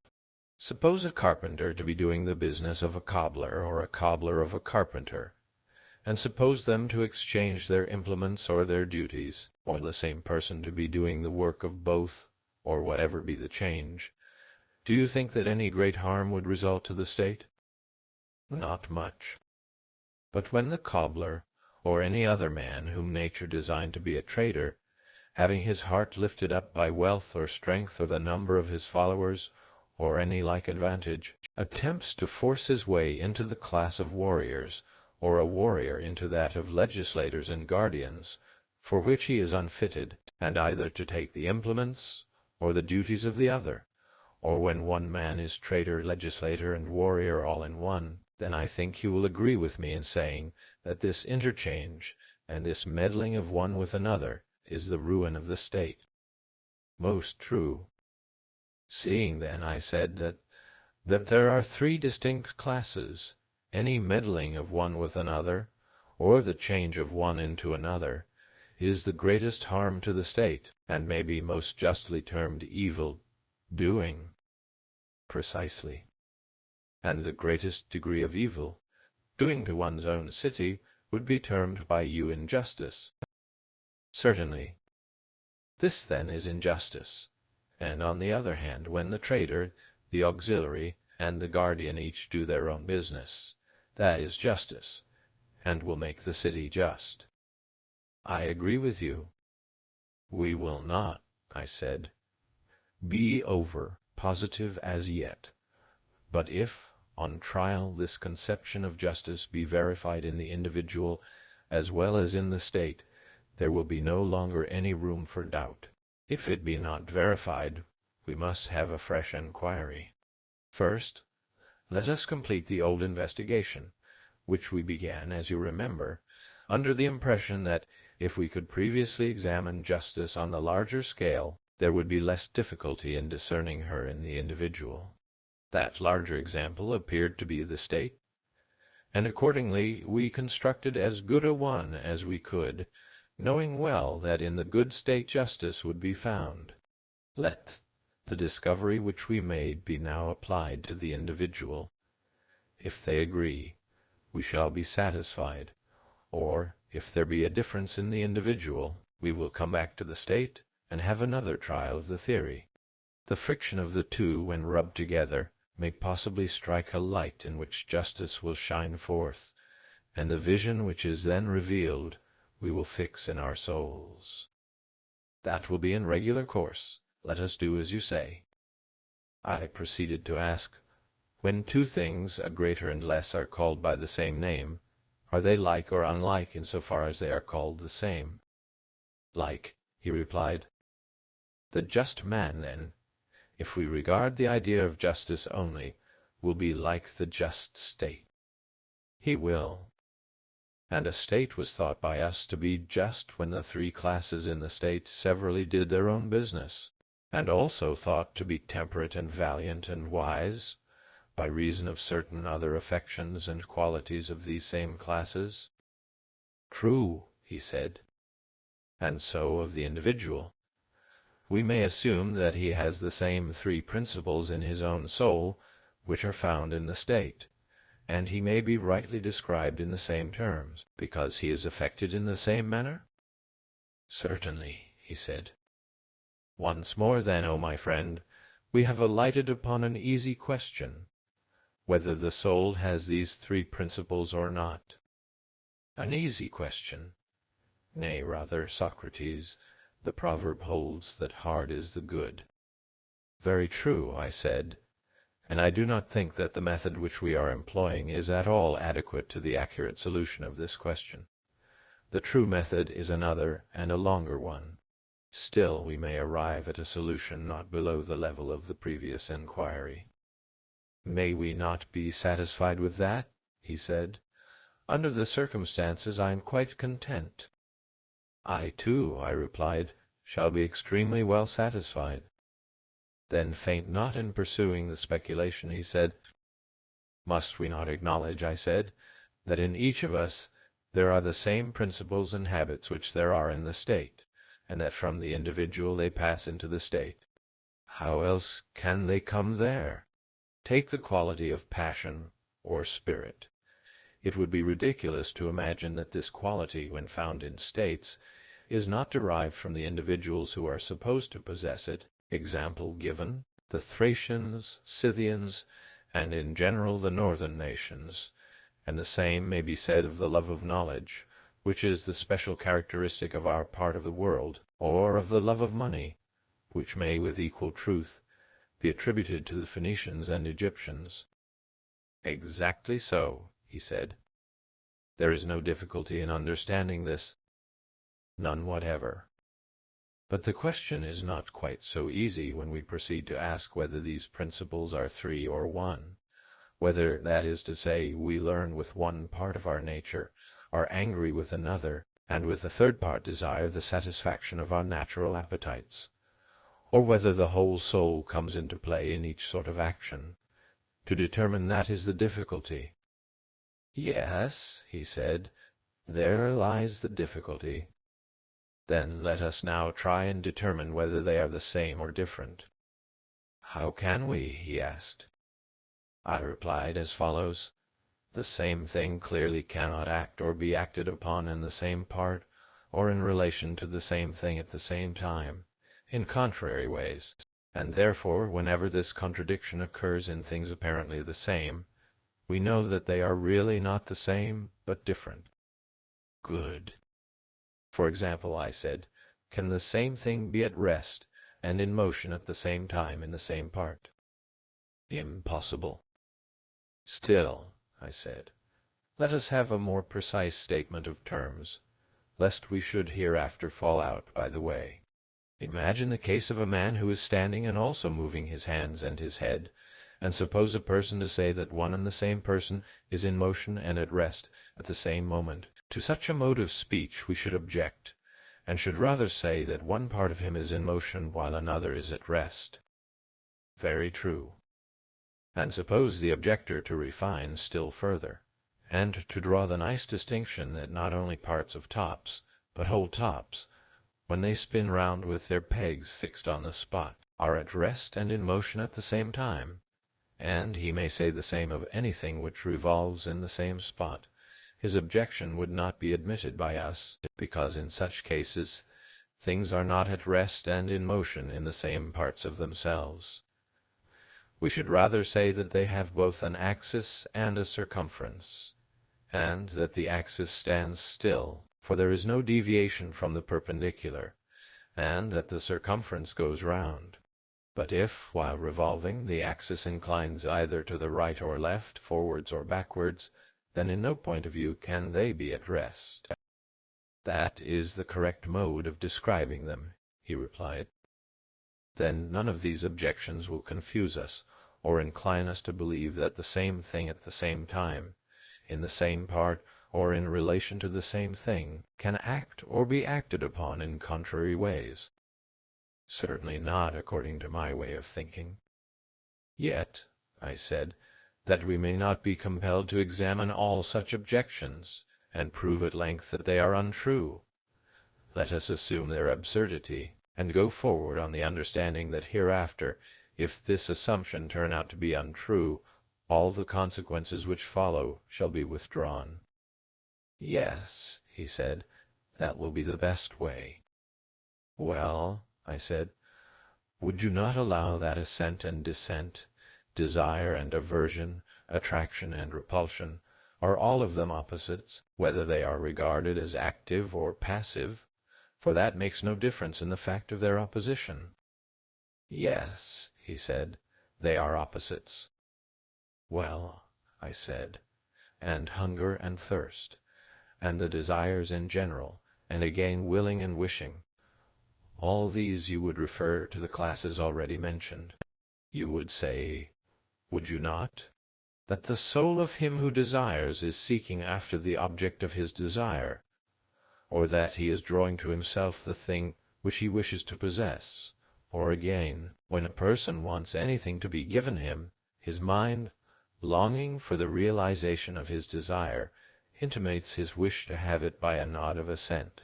Suppose a carpenter to be doing the business of a cobbler, or a cobbler of a carpenter, and suppose them to exchange their implements or their duties, or the same person to be doing the work of both, or whatever be the change. Do you think that any great harm would result to the state? Not much. But when the cobbler, or any other man whom nature designed to be a trader, having his heart lifted up by wealth or strength or the number of his followers, or any like advantage, attempts to force his way into the class of warriors, or a warrior into that of legislators and guardians, for which he is unfitted, and either to take the implements or the duties of the other, or when one man is trader, legislator, and warrior all in one, then I think you will agree with me in saying that this interchange and this meddling of one with another is the ruin of the state. Most true. Seeing then, I said, that there are three distinct classes, any meddling of one with another, or the change of one into another, is the greatest harm to the state, and may be most justly termed evil doing. Precisely. And the greatest degree of evil, doing to one's own city, would be termed by you injustice. Certainly. This then is injustice. And on the other hand, when the trader, the auxiliary, and the guardian each do their own business, that is justice, and will make the city just. I agree with you. We will not, I said, be over positive as yet. But if, on trial, this conception of justice be verified in the individual as well as in the state, there will be no longer any room for doubt. If it be not verified, we must have a fresh enquiry. First, let us complete the old investigation, which we began, as you remember, under the impression that if we could previously examine justice on the larger scale, there would be less difficulty in discerning her in the individual. That larger example appeared to be the state, and accordingly we constructed as good a one as we could, knowing well that in the good state justice would be found. Let the discovery which we made be now applied to the individual. If they agree, we shall be satisfied, or, if there be a difference in the individual, we will come back to the state and have another trial of the theory. The friction of the two, when rubbed together, may possibly strike a light in which justice will shine forth, and the vision which is then revealed we will fix in our souls. That will be in regular course. Let us do as you say. I proceeded to ask, when two things, a greater and less, are called by the same name, Are they like or unlike in so far as they are called the same? Like, he replied. The just man, then, if we regard the idea of justice only, will be like the just state. He will. And a state was thought by us to be just when the three classes in the state severally did their own business, and also thought to be temperate and valiant and wise, by reason of certain other affections and qualities of these same classes. True, he said. And so of the individual. We may assume that he has the same three principles in his own soul, which are found in the state, and he may be rightly described in the same terms, because he is affected in the same manner? Certainly, he said. Once more then, O my friend, we have alighted upon an easy question, whether the soul has these three principles or not. An easy question. Nay, rather, Socrates, the proverb holds that hard is the good. Very true, I said, and I do not think that the method which we are employing is at all adequate to the accurate solution of this question. The true method is another and a longer one. Still we may arrive at a solution not below the level of the previous inquiry. May we not be satisfied with that? He said. Under the circumstances I am quite content. I too, I replied, shall be extremely well satisfied. Then faint not in pursuing the speculation, he said. Must we not acknowledge, I said, that in each of us there are the same principles and habits which there are in the state, and that from the individual they pass into the state? How else can they come there? Take the quality of passion or spirit. It would be ridiculous to imagine that this quality, when found in states, is not derived from the individuals who are supposed to possess it. Example given, the Thracians, Scythians, and in general the northern nations, and the same may be said of the love of knowledge, which is the special characteristic of our part of the world, or of the love of money, which may with equal truth be attributed to the Phoenicians and Egyptians. Exactly so, he said. There is no difficulty in understanding this. None whatever. But the question is not quite so easy when we proceed to ask whether these principles are three or one, whether, that is to say, we learn with one part of our nature, are angry with another, and with the third part desire the satisfaction of our natural appetites, or whether the whole soul comes into play in each sort of action. To determine that is the difficulty. Yes, he said, there lies the difficulty. Then let us now try and determine whether they are the same or different. How can we? He asked. I replied as follows. The same thing clearly cannot act or be acted upon in the same part, or in relation to the same thing at the same time, in contrary ways, and therefore whenever this contradiction occurs in things apparently the same, we know that they are really not the same, but different. Good. For example, I said, can the same thing be at rest and in motion at the same time in the same part? Impossible. Still, I said, let us have a more precise statement of terms, lest we should hereafter fall out by the way. Imagine the case of a man who is standing and also moving his hands and his head, and suppose a person to say that one and the same person is in motion and at rest at the same moment. To such a mode of speech we should object, and should rather say that one part of him is in motion while another is at rest. Very true. And suppose the objector to refine still further, and to draw the nice distinction that not only parts of tops, but whole tops, when they spin round with their pegs fixed on the spot, are at rest and in motion at the same time, and he may say the same of anything which revolves in the same spot, his objection would not be admitted by us, because in such cases things are not at rest and in motion in the same parts of themselves. We should rather say that they have both an axis and a circumference, and that the axis stands still, for there is no deviation from the perpendicular, and that the circumference goes round. But if, while revolving, the axis inclines either to the right or left, forwards or backwards, then in no point of view can they be at rest. That is the correct mode of describing them, he replied. Then none of these objections will confuse us, or incline us to believe that the same thing at the same time, in the same part, or in relation to the same thing, can act or be acted upon in contrary ways. Certainly not according to my way of thinking. Yet, I said, that we may not be compelled to examine all such objections, and prove at length that they are untrue. Let us assume their absurdity, and go forward on the understanding that hereafter, if this assumption turn out to be untrue, all the consequences which follow shall be withdrawn. Yes, he said, that will be the best way. Well, I said, would you not allow that assent and dissent, desire and aversion, attraction and repulsion, are all of them opposites, whether they are regarded as active or passive? For that makes no difference in the fact of their opposition. Yes, he said, they are opposites. Well, I said, and hunger and thirst, and the desires in general, and again willing and wishing, all these you would refer to the classes already mentioned. You would say, would you not, that the soul of him who desires is seeking after the object of his desire, or that he is drawing to himself the thing which he wishes to possess, or again, when a person wants anything to be given him, his mind, longing for the realization of his desire, intimates his wish to have it by a nod of assent,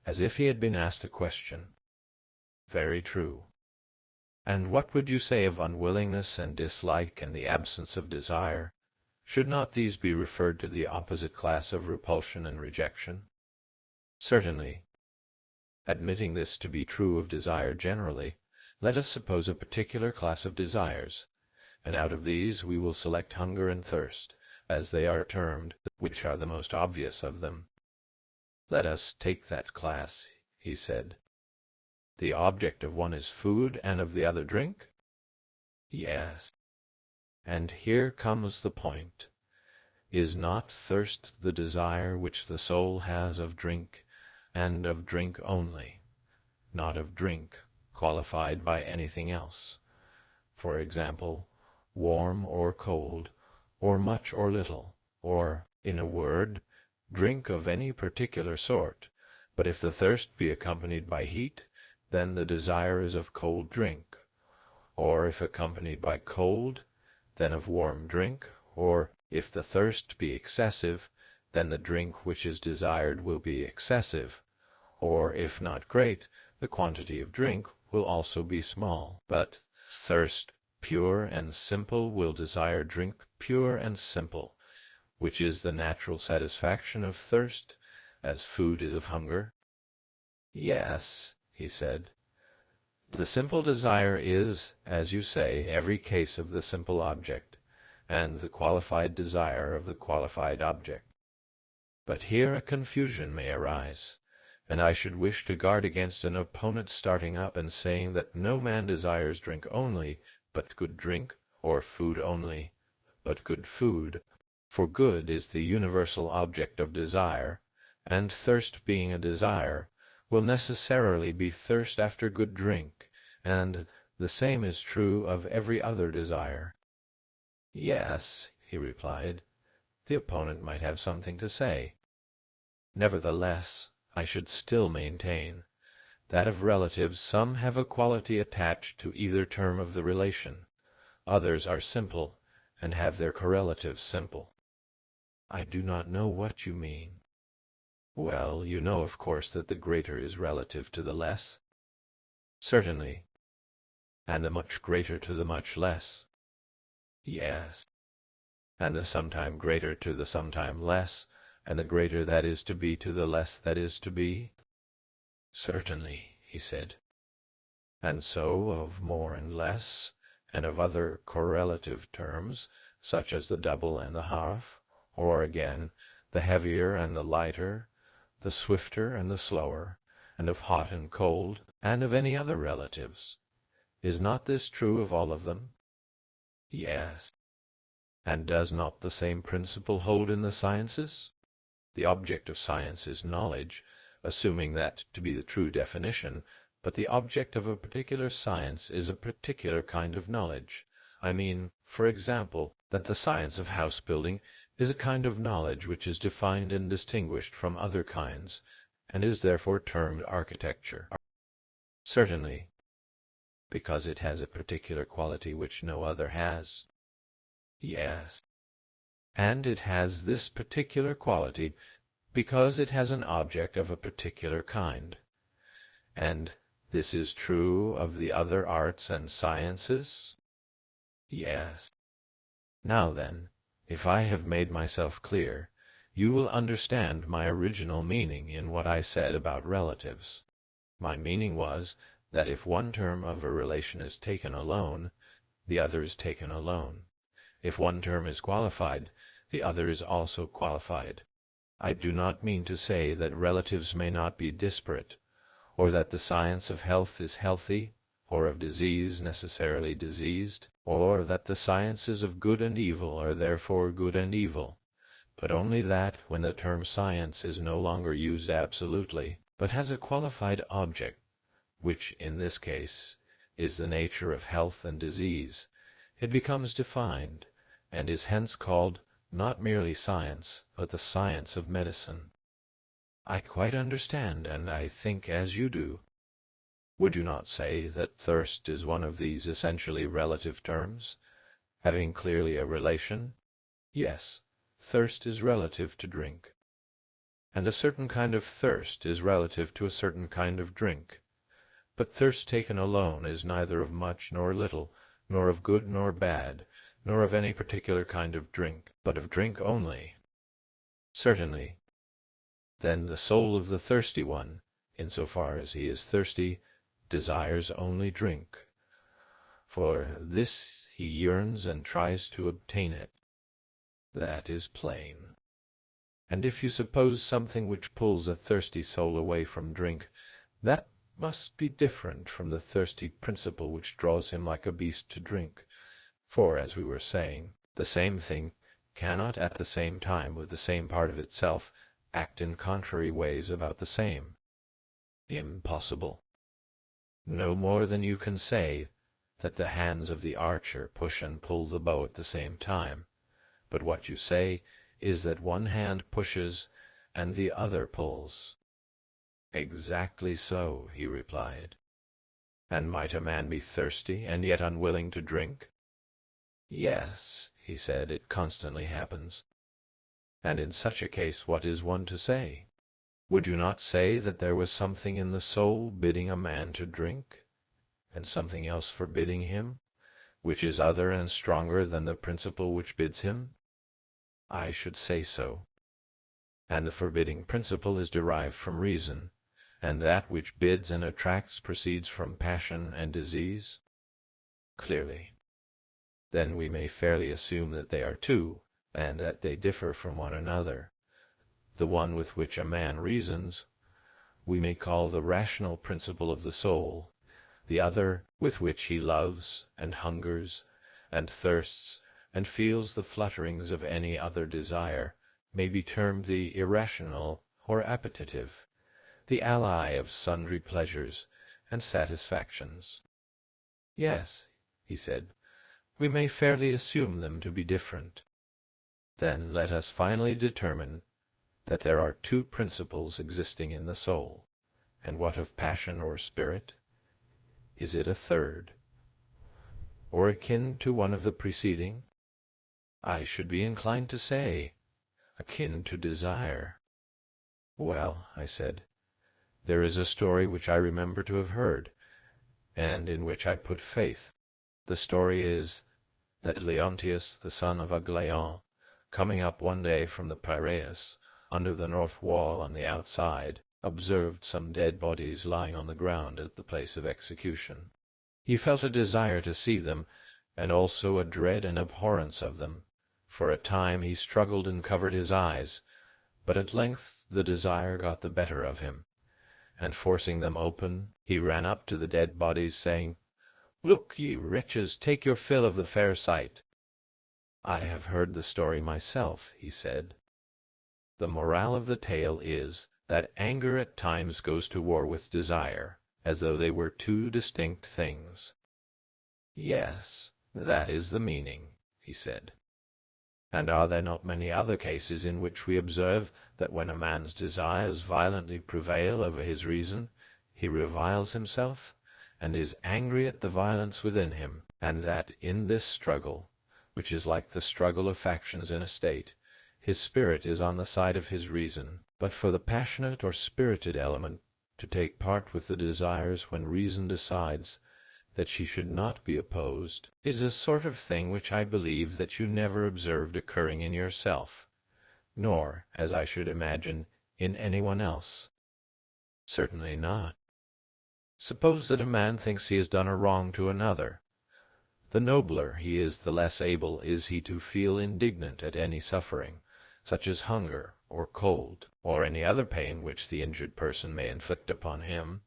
as if he had been asked a question. Very true. And what would you say of unwillingness and dislike and the absence of desire? Should not these be referred to the opposite class of repulsion and rejection? Certainly. Admitting this to be true of desire generally, let us suppose a particular class of desires, and out of these we will select hunger and thirst, as they are termed, which are the most obvious of them. Let us take that class, he said. The object of one is food, and of the other drink? Yes. And here comes the point. Is not thirst the desire which the soul has of drink, and of drink only, not of drink qualified by anything else? For example, warm or cold, or much or little, or, in a word, drink of any particular sort, but if the thirst be accompanied by heat, then the desire is of cold drink, or if accompanied by cold, then of warm drink, or if the thirst be excessive, then the drink which is desired will be excessive, or if not great, the quantity of drink will also be small. But thirst pure and simple will desire drink pure and simple, which is the natural satisfaction of thirst, as food is of hunger. Yes, he said. The simple desire is, as you say, every case of the simple object, and the qualified desire of the qualified object. But here a confusion may arise, and I should wish to guard against an opponent starting up and saying that no man desires drink only, but good drink, or food only, but good food, for good is the universal object of desire, and thirst being a desire, will necessarily be thirst after good drink, and the same is true of every other desire. Yes, he replied, the opponent might have something to say. Nevertheless, I should still maintain that of relatives some have a quality attached to either term of the relation, others are simple, and have their correlatives simple. I do not know what you mean. Well, you know, of course, that the greater is relative to the less. Certainly. And the much greater to the much less. Yes. And the sometime greater to the sometime less, and the greater that is to be to the less that is to be? Certainly, he said. And so of more and less, and of other correlative terms, such as the double and the half, or again, the heavier and the lighter, the swifter and the slower, and of hot and cold, and of any other relatives. Is not this true of all of them? Yes. And does not the same principle hold in the sciences? The object of science is knowledge, assuming that to be the true definition, but the object of a particular science is a particular kind of knowledge. I mean, for example, that the science of house-building is a kind of knowledge which is defined and distinguished from other kinds, and is therefore termed architecture. Certainly, because it has a particular quality which no other has. Yes. And it has this particular quality because it has an object of a particular kind. And this is true of the other arts and sciences? Yes. Now then, if I have made myself clear, you will understand my original meaning in what I said about relatives. My meaning was that if one term of a relation is taken alone, the other is taken alone. If one term is qualified, the other is also qualified. I do not mean to say that relatives may not be disparate, or that the science of health is healthy, or of disease necessarily diseased, or that the sciences of good and evil are therefore good and evil, but only that when the term science is no longer used absolutely, but has a qualified object, which in this case is the nature of health and disease, it becomes defined, and is hence called not merely science, but the science of medicine. I quite understand, and I think as you do. Would you not say that thirst is one of these essentially relative terms, having clearly a relation? Yes, thirst is relative to drink. And a certain kind of thirst is relative to a certain kind of drink. But thirst taken alone is neither of much nor little, nor of good nor bad, nor of any particular kind of drink, but of drink only. Certainly. Then the soul of the thirsty one, in so far as he is thirsty, desires only drink. For this he yearns and tries to obtain it. That is plain. And if you suppose something which pulls a thirsty soul away from drink, that must be different from the thirsty principle which draws him like a beast to drink. For, as we were saying, the same thing cannot at the same time with the same part of itself act in contrary ways about the same. Impossible. No more than you can say that the hands of the archer push and pull the bow at the same time, but what you say is that one hand pushes and the other pulls. Exactly so, he replied. And might a man be thirsty and yet unwilling to drink? Yes, he said, it constantly happens. And in such a case what is one to say? Would you not say that there was something in the soul bidding a man to drink, and something else forbidding him, which is other and stronger than the principle which bids him? I should say so. And the forbidding principle is derived from reason, and that which bids and attracts proceeds from passion and disease? Clearly. Then we may fairly assume that they are two, and that they differ from one another. The one with which a man reasons we may call the rational principle of the soul, the other with which he loves and hungers and thirsts and feels the flutterings of any other desire may be termed the irrational or appetitive, the ally of sundry pleasures and satisfactions. Yes, he said, we may fairly assume them to be different. Then let us finally determine that there are two principles existing in the soul, and what of passion or spirit? Is it a third, or akin to one of the preceding? I should be inclined to say, akin to desire. Well, I said, there is a story which I remember to have heard, and in which I put faith. The story is that Leontius, the son of Aglaon, coming up one day from the Piraeus, under the north wall on the outside, observed some dead bodies lying on the ground at the place of execution. He felt a desire to see them, and also a dread and abhorrence of them. For a time he struggled and covered his eyes, but at length the desire got the better of him, and forcing them open, he ran up to the dead bodies, saying, "Look, ye wretches, take your fill of the fair sight." I have heard the story myself, he said. The morale of the tale is that anger at times goes to war with desire, as though they were two distinct things. Yes, that is the meaning, he said. And are there not many other cases in which we observe that when a man's desires violently prevail over his reason, he reviles himself, and is angry at the violence within him, and that in this struggle, which is like the struggle of factions in a state, his spirit is on the side of his reason, but for the passionate or spirited element to take part with the desires when reason decides that she should not be opposed, is a sort of thing which I believe that you never observed occurring in yourself, nor, as I should imagine, in anyone else. Certainly not. Suppose that a man thinks he has done a wrong to another. The nobler he is, the less able is he to feel indignant at any suffering, such as hunger or cold, or any other pain which the injured person may inflict upon him.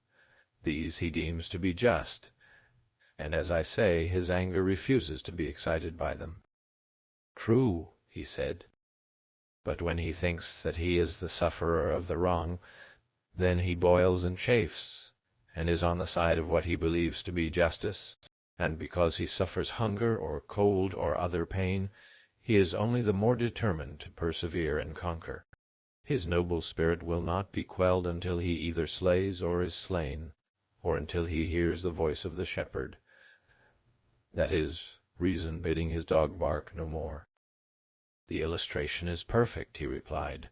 These he deems to be just, and as I say, his anger refuses to be excited by them. True, he said. But when he thinks that he is the sufferer of the wrong, then he boils and chafes, and is on the side of what he believes to be justice, and because he suffers hunger or cold or other pain, he is only the more determined to persevere and conquer. His noble spirit will not be quelled until he either slays or is slain, or until he hears the voice of the shepherd, that is, reason bidding his dog bark no more. The illustration is perfect, he replied.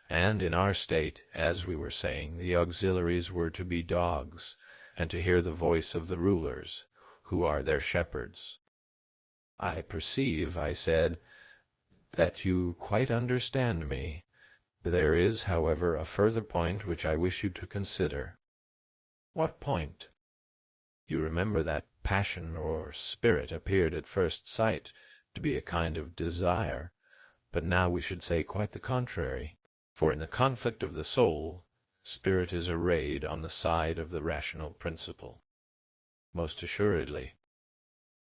And in our state, as we were saying, the auxiliaries were to be dogs, and to hear the voice of the rulers, who are their shepherds. I perceive, I said, that you quite understand me. There is, however, a further point which I wish you to consider. What point? You remember that passion or spirit appeared at first sight to be a kind of desire, but now we should say quite the contrary. For in the conflict of the soul, spirit is arrayed on the side of the rational principle. Most assuredly.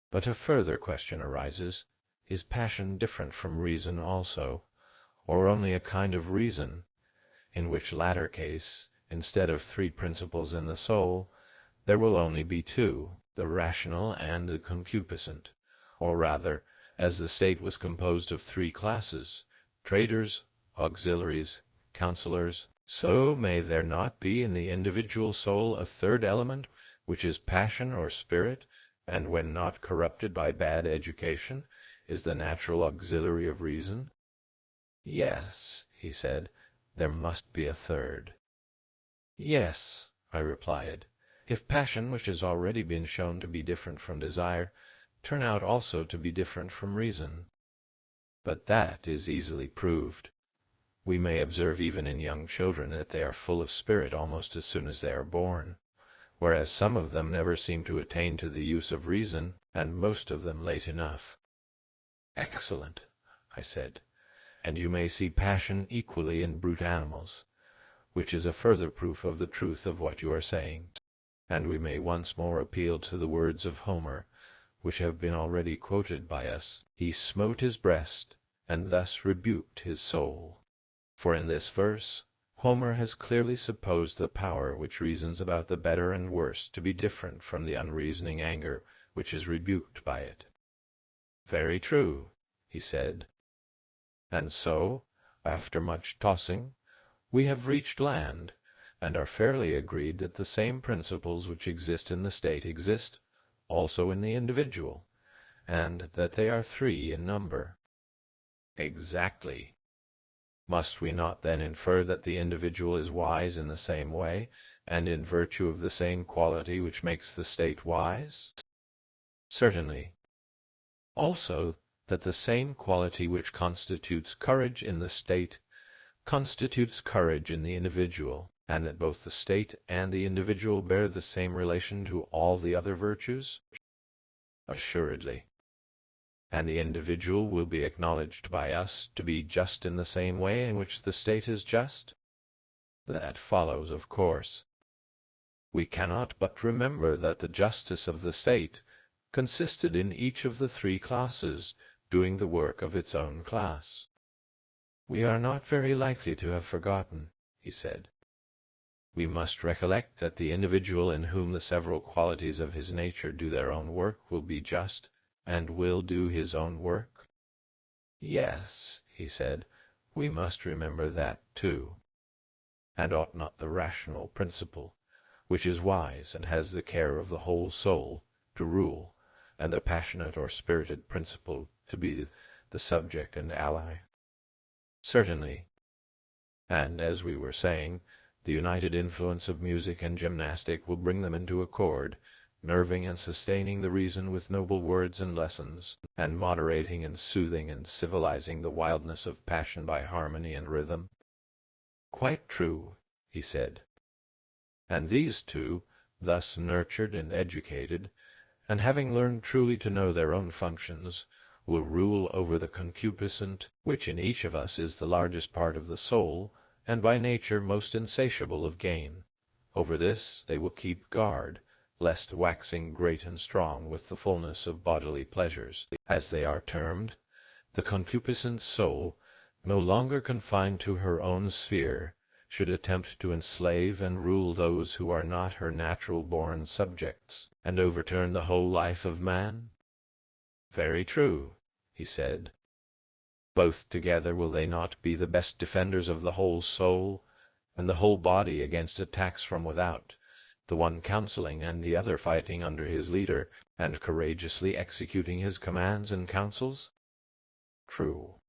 But a further question arises. Is passion different from reason also, or only a kind of reason, in which latter case, instead of three principles in the soul, there will only be two, the rational and the concupiscent, or rather, as the state was composed of three classes, traders, auxiliaries, counselors, so may there not be in the individual soul a third element, which is passion or spirit, and when not corrupted by bad education, is the natural auxiliary of reason? Yes, he said, there must be a third. Yes, I replied, if passion, which has already been shown to be different from desire, turn out also to be different from reason. But that is easily proved. We may observe even in young children that they are full of spirit almost as soon as they are born, whereas some of them never seem to attain to the use of reason, and most of them late enough. Excellent, I said, and you may see passion equally in brute animals, which is a further proof of the truth of what you are saying. And we may once more appeal to the words of Homer, which have been already quoted by us. He smote his breast, and thus rebuked his soul. For in this verse, Homer has clearly supposed the power which reasons about the better and worse to be different from the unreasoning anger which is rebuked by it. Very true, he said. And so, after much tossing, we have reached land, and are fairly agreed that the same principles which exist in the state exist also in the individual, and that they are three in number. Exactly. Must we not then infer that the individual is wise in the same way, and in virtue of the same quality which makes the state wise? Certainly. Also, that the same quality which constitutes courage in the state constitutes courage in the individual, and that both the state and the individual bear the same relation to all the other virtues? Assuredly. And the individual will be acknowledged by us to be just in the same way in which the state is just? That follows, of course. We cannot but remember that the justice of the state consisted in each of the three classes doing the work of its own class. "We are not very likely to have forgotten," he said. "We must recollect that the individual in whom the several qualities of his nature do their own work will be just, and will do his own work." "Yes," he said, "we must remember that too. And ought not the rational principle, which is wise and has the care of the whole soul, to rule, and the passionate or spirited principle to be the subject and ally?" "Certainly. And, as we were saying, the united influence of music and gymnastic will bring them into accord, nerving and sustaining the reason with noble words and lessons, and moderating and soothing and civilizing the wildness of passion by harmony and rhythm." "Quite true," he said. "And these two, thus nurtured and educated, and having learned truly to know their own functions, will rule over the concupiscent, which in each of us is the largest part of the soul, and by nature most insatiable of gain. Over this they will keep guard, lest waxing great and strong with the fullness of bodily pleasures, as they are termed, the concupiscent soul, no longer confined to her own sphere, should attempt to enslave and rule those who are not her natural-born subjects, and overturn the whole life of man." "Very true," he said. "Both together will they not be the best defenders of the whole soul and the whole body against attacks from without, the one counseling and the other fighting under his leader, and courageously executing his commands and counsels?" "True.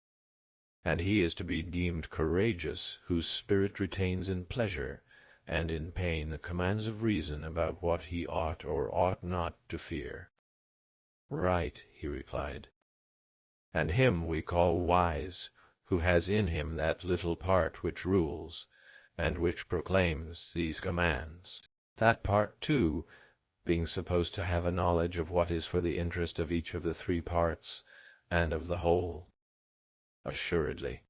And he is to be deemed courageous whose spirit retains in pleasure and in pain the commands of reason about what he ought or ought not to fear." "Right," he replied. "And him we call wise, who has in him that little part which rules, and which proclaims these commands, that part, too, being supposed to have a knowledge of what is for the interest of each of the three parts, and of the whole." "Assuredly."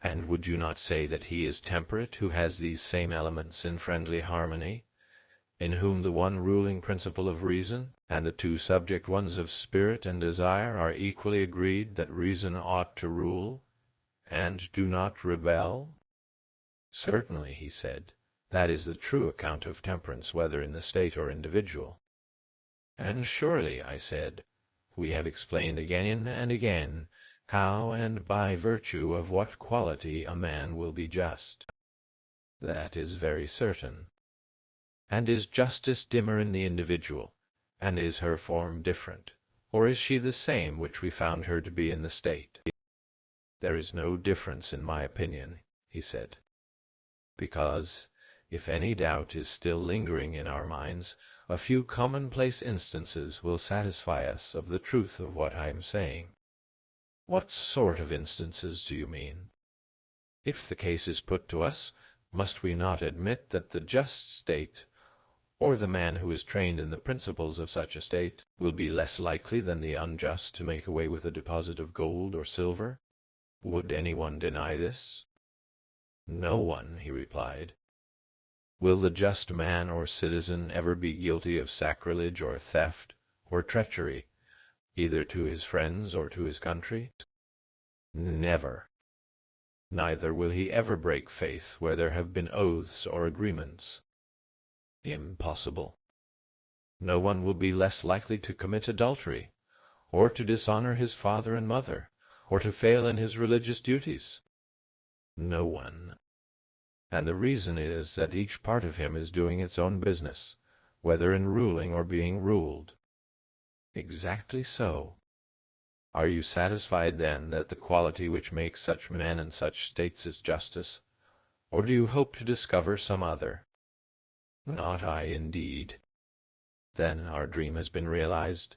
"And would you not say that he is temperate who has these same elements in friendly harmony, in whom the one ruling principle of reason and the two subject ones of spirit and desire are equally agreed that reason ought to rule, and do not rebel?" "Certainly," he said. "That is the true account of temperance, whether in the state or individual." "And surely," I said, "we have explained again and again how and by virtue of what quality a man will be just." "That is very certain." "And is justice dimmer in the individual, and is her form different, or is she the same which we found her to be in the state?" "There is no difference in my opinion," he said, "because, if any doubt is still lingering in our minds, a few commonplace instances will satisfy us of the truth of what I am saying." "What sort of instances do you mean?" "If the case is put to us, must we not admit that the just state, or the man who is trained in the principles of such a state, will be less likely than the unjust to make away with a deposit of gold or silver? Would anyone deny this?" "No one," he replied. "Will the just man or citizen ever be guilty of sacrilege or theft or treachery, either to his friends or to his country?" "Never." "Neither will he ever break faith where there have been oaths or agreements?" "Impossible." "No one will be less likely to commit adultery, or to dishonor his father and mother, or to fail in his religious duties?" "No one." "And the reason is that each part of him is doing its own business, whether in ruling or being ruled?" "Exactly so." "Are you satisfied, then, that the quality which makes such men and such states is justice, or do you hope to discover some other?" "Not I, indeed." "Then our dream has been realized,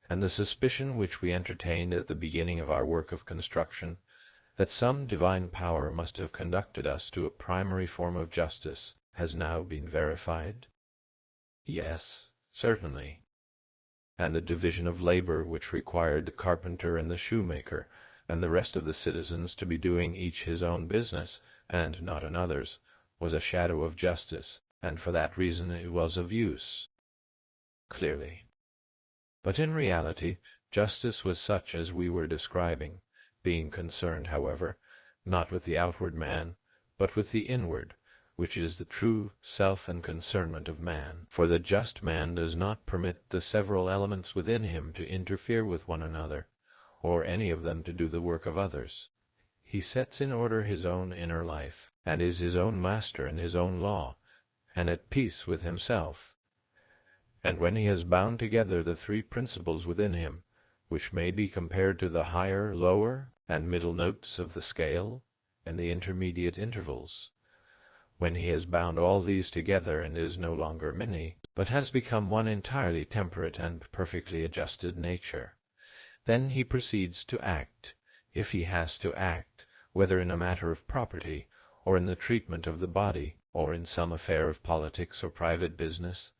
and the suspicion which we entertained at the beginning of our work of construction, that some divine power must have conducted us to a primary form of justice, has now been verified?" "Yes, certainly." "And the division of labor which required the carpenter and the shoemaker and the rest of the citizens to be doing each his own business, and not another's, was a shadow of justice, and for that reason it was of use?" "Clearly." "But in reality Justice was such as we were describing, being concerned, however, not with the outward man, but with the inward, which is the true self and concernment of man. For the just man does not permit the several elements within him to interfere with one another, or any of them to do the work of others. He sets in order his own inner life, and is his own master in his own law, and at peace with himself. And when he has bound together the three principles within him, which may be compared to the higher, lower, and middle notes of the scale, and the intermediate intervals, when he has bound all these together and is no longer many, but has become one entirely temperate and perfectly adjusted nature, then he proceeds to act, if he has to act, whether in a matter of property, or in the treatment of the body, or in some affair of politics or private business,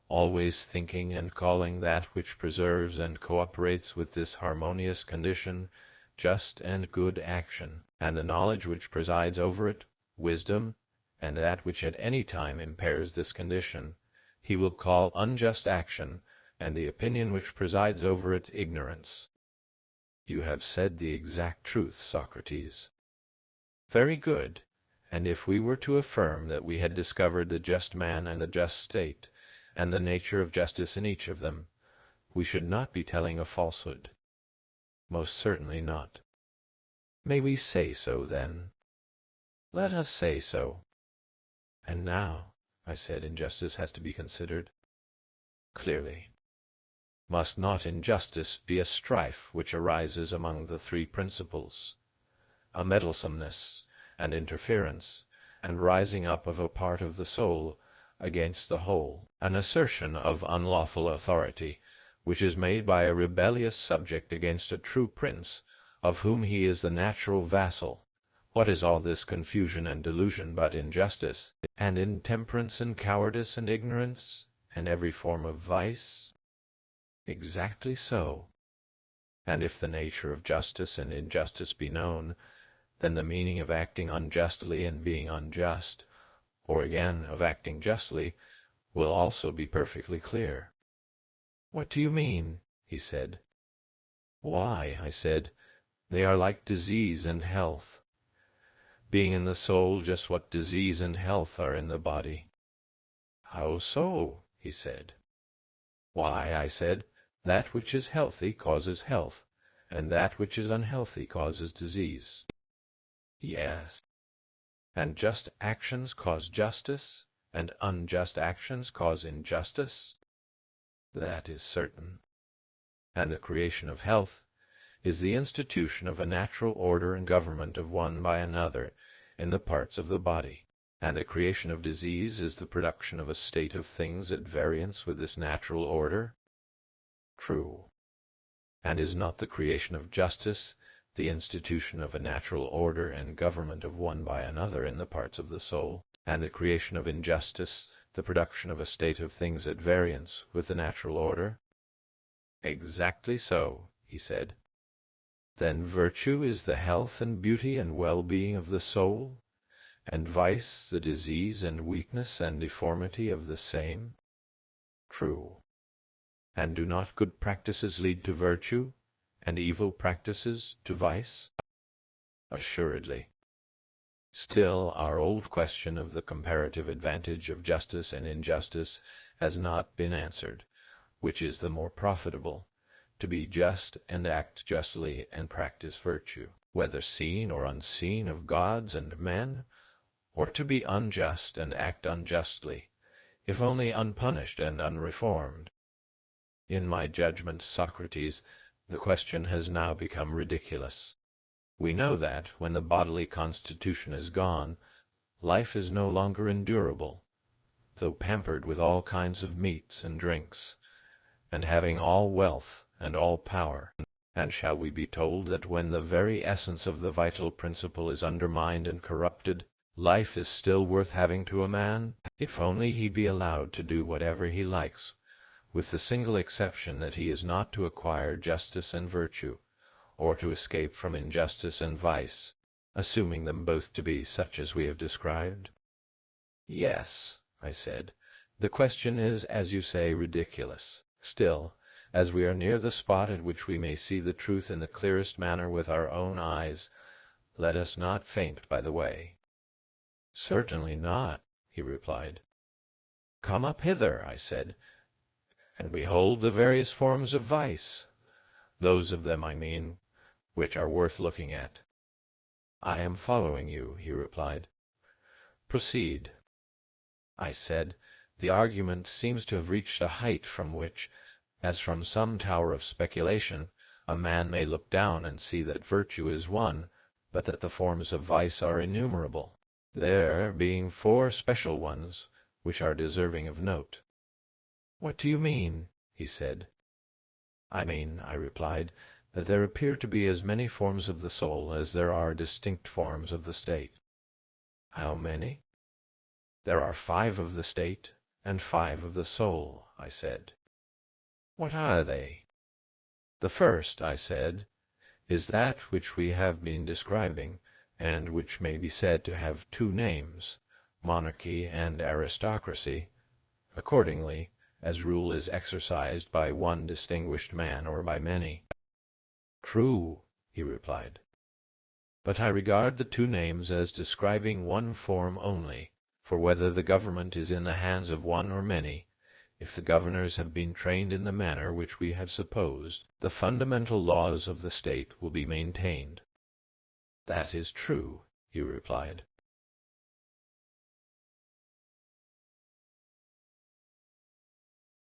always thinking and calling that which preserves and cooperates with this harmonious condition just and good action, and the knowledge which presides over it, wisdom, and that which at any time impairs this condition, he will call unjust action, and the opinion which presides over it, ignorance. You have said the exact truth, Socrates. Very good. And if we were to affirm that we had discovered the just man and the just state, and the nature of justice in each of them, we should not be telling a falsehood. Most certainly not. May we say so, then? Let us say so. And now, I said, injustice has to be considered. Clearly. Must not injustice be a strife which arises among the three principles, a meddlesomeness and interference, and rising up of a part of the soul against the whole, an assertion of unlawful authority, which is made by a rebellious subject against a true prince, of whom he is the natural vassal? What is all this confusion and delusion but injustice, and intemperance and cowardice and ignorance, and every form of vice? Exactly so. And if the nature of justice and injustice be known, then the meaning of acting unjustly and being unjust, or again of acting justly, will also be perfectly clear. What do you mean? He said. Why, I said, they are like disease and health, being in the soul just what disease and health are in the body. How so? He said. Why, I said, that which is healthy causes health, and that which is unhealthy causes disease. Yes. And just actions cause justice, and unjust actions cause injustice? That is certain. And the creation of health is the institution of a natural order and government of one by another in the parts of the body, and the creation of disease is the production of a state of things at variance with this natural order? True. And is not the creation of justice the institution of a natural order and government of one by another in the parts of the soul, and the creation of injustice the production of a state of things at variance with the natural order? Exactly so, he said. Then virtue is the health and beauty and well-being of the soul, and vice the disease and weakness and deformity of the same? True. And do not good practices lead to virtue, and evil practices to vice? Assuredly. Still, our old question of the comparative advantage of justice and injustice has not been answered. Which is the more profitable, to be just and act justly and practice virtue, whether seen or unseen of gods and men, or to be unjust and act unjustly, if only unpunished and unreformed? In my judgment, Socrates, the question has now become ridiculous. We know that, when the bodily constitution is gone, life is no longer endurable, though pampered with all kinds of meats and drinks, and having all wealth and all power. And shall we be told that when the very essence of the vital principle is undermined and corrupted, life is still worth having to a man, if only he be allowed to do whatever he likes, with the single exception that he is not to acquire justice and virtue, or to escape from injustice and vice, assuming them both to be such as we have described? Yes, I said, the question is, as you say, ridiculous. Still, as we are near the spot at which we may see the truth in the clearest manner with our own eyes, let us not faint by the way." "Certainly not," he replied. "Come up hither," I said, "and behold the various forms of vice, those of them, I mean, which are worth looking at." "I am following you," he replied. "Proceed." I said, "The argument seems to have reached a height from which, as from some tower of speculation, a man may look down and see that virtue is one, but that the forms of vice are innumerable, there being 4 special ones which are deserving of note." "What do you mean?" he said. "I mean," I replied, "that there appear to be as many forms of the soul as there are distinct forms of the state." "How many?" "There are 5 of the state and 5 of the soul," I said. "What are they?" "The first," I said, "is that which we have been describing, and which may be said to have 2 names, monarchy and aristocracy, accordingly as rule is exercised by one distinguished man or by many." "True," he replied. "But I regard the 2 names as describing one form only, for whether the government is in the hands of one or many, if the governors have been trained in the manner which we have supposed, the fundamental laws of the state will be maintained." "That is true," he replied.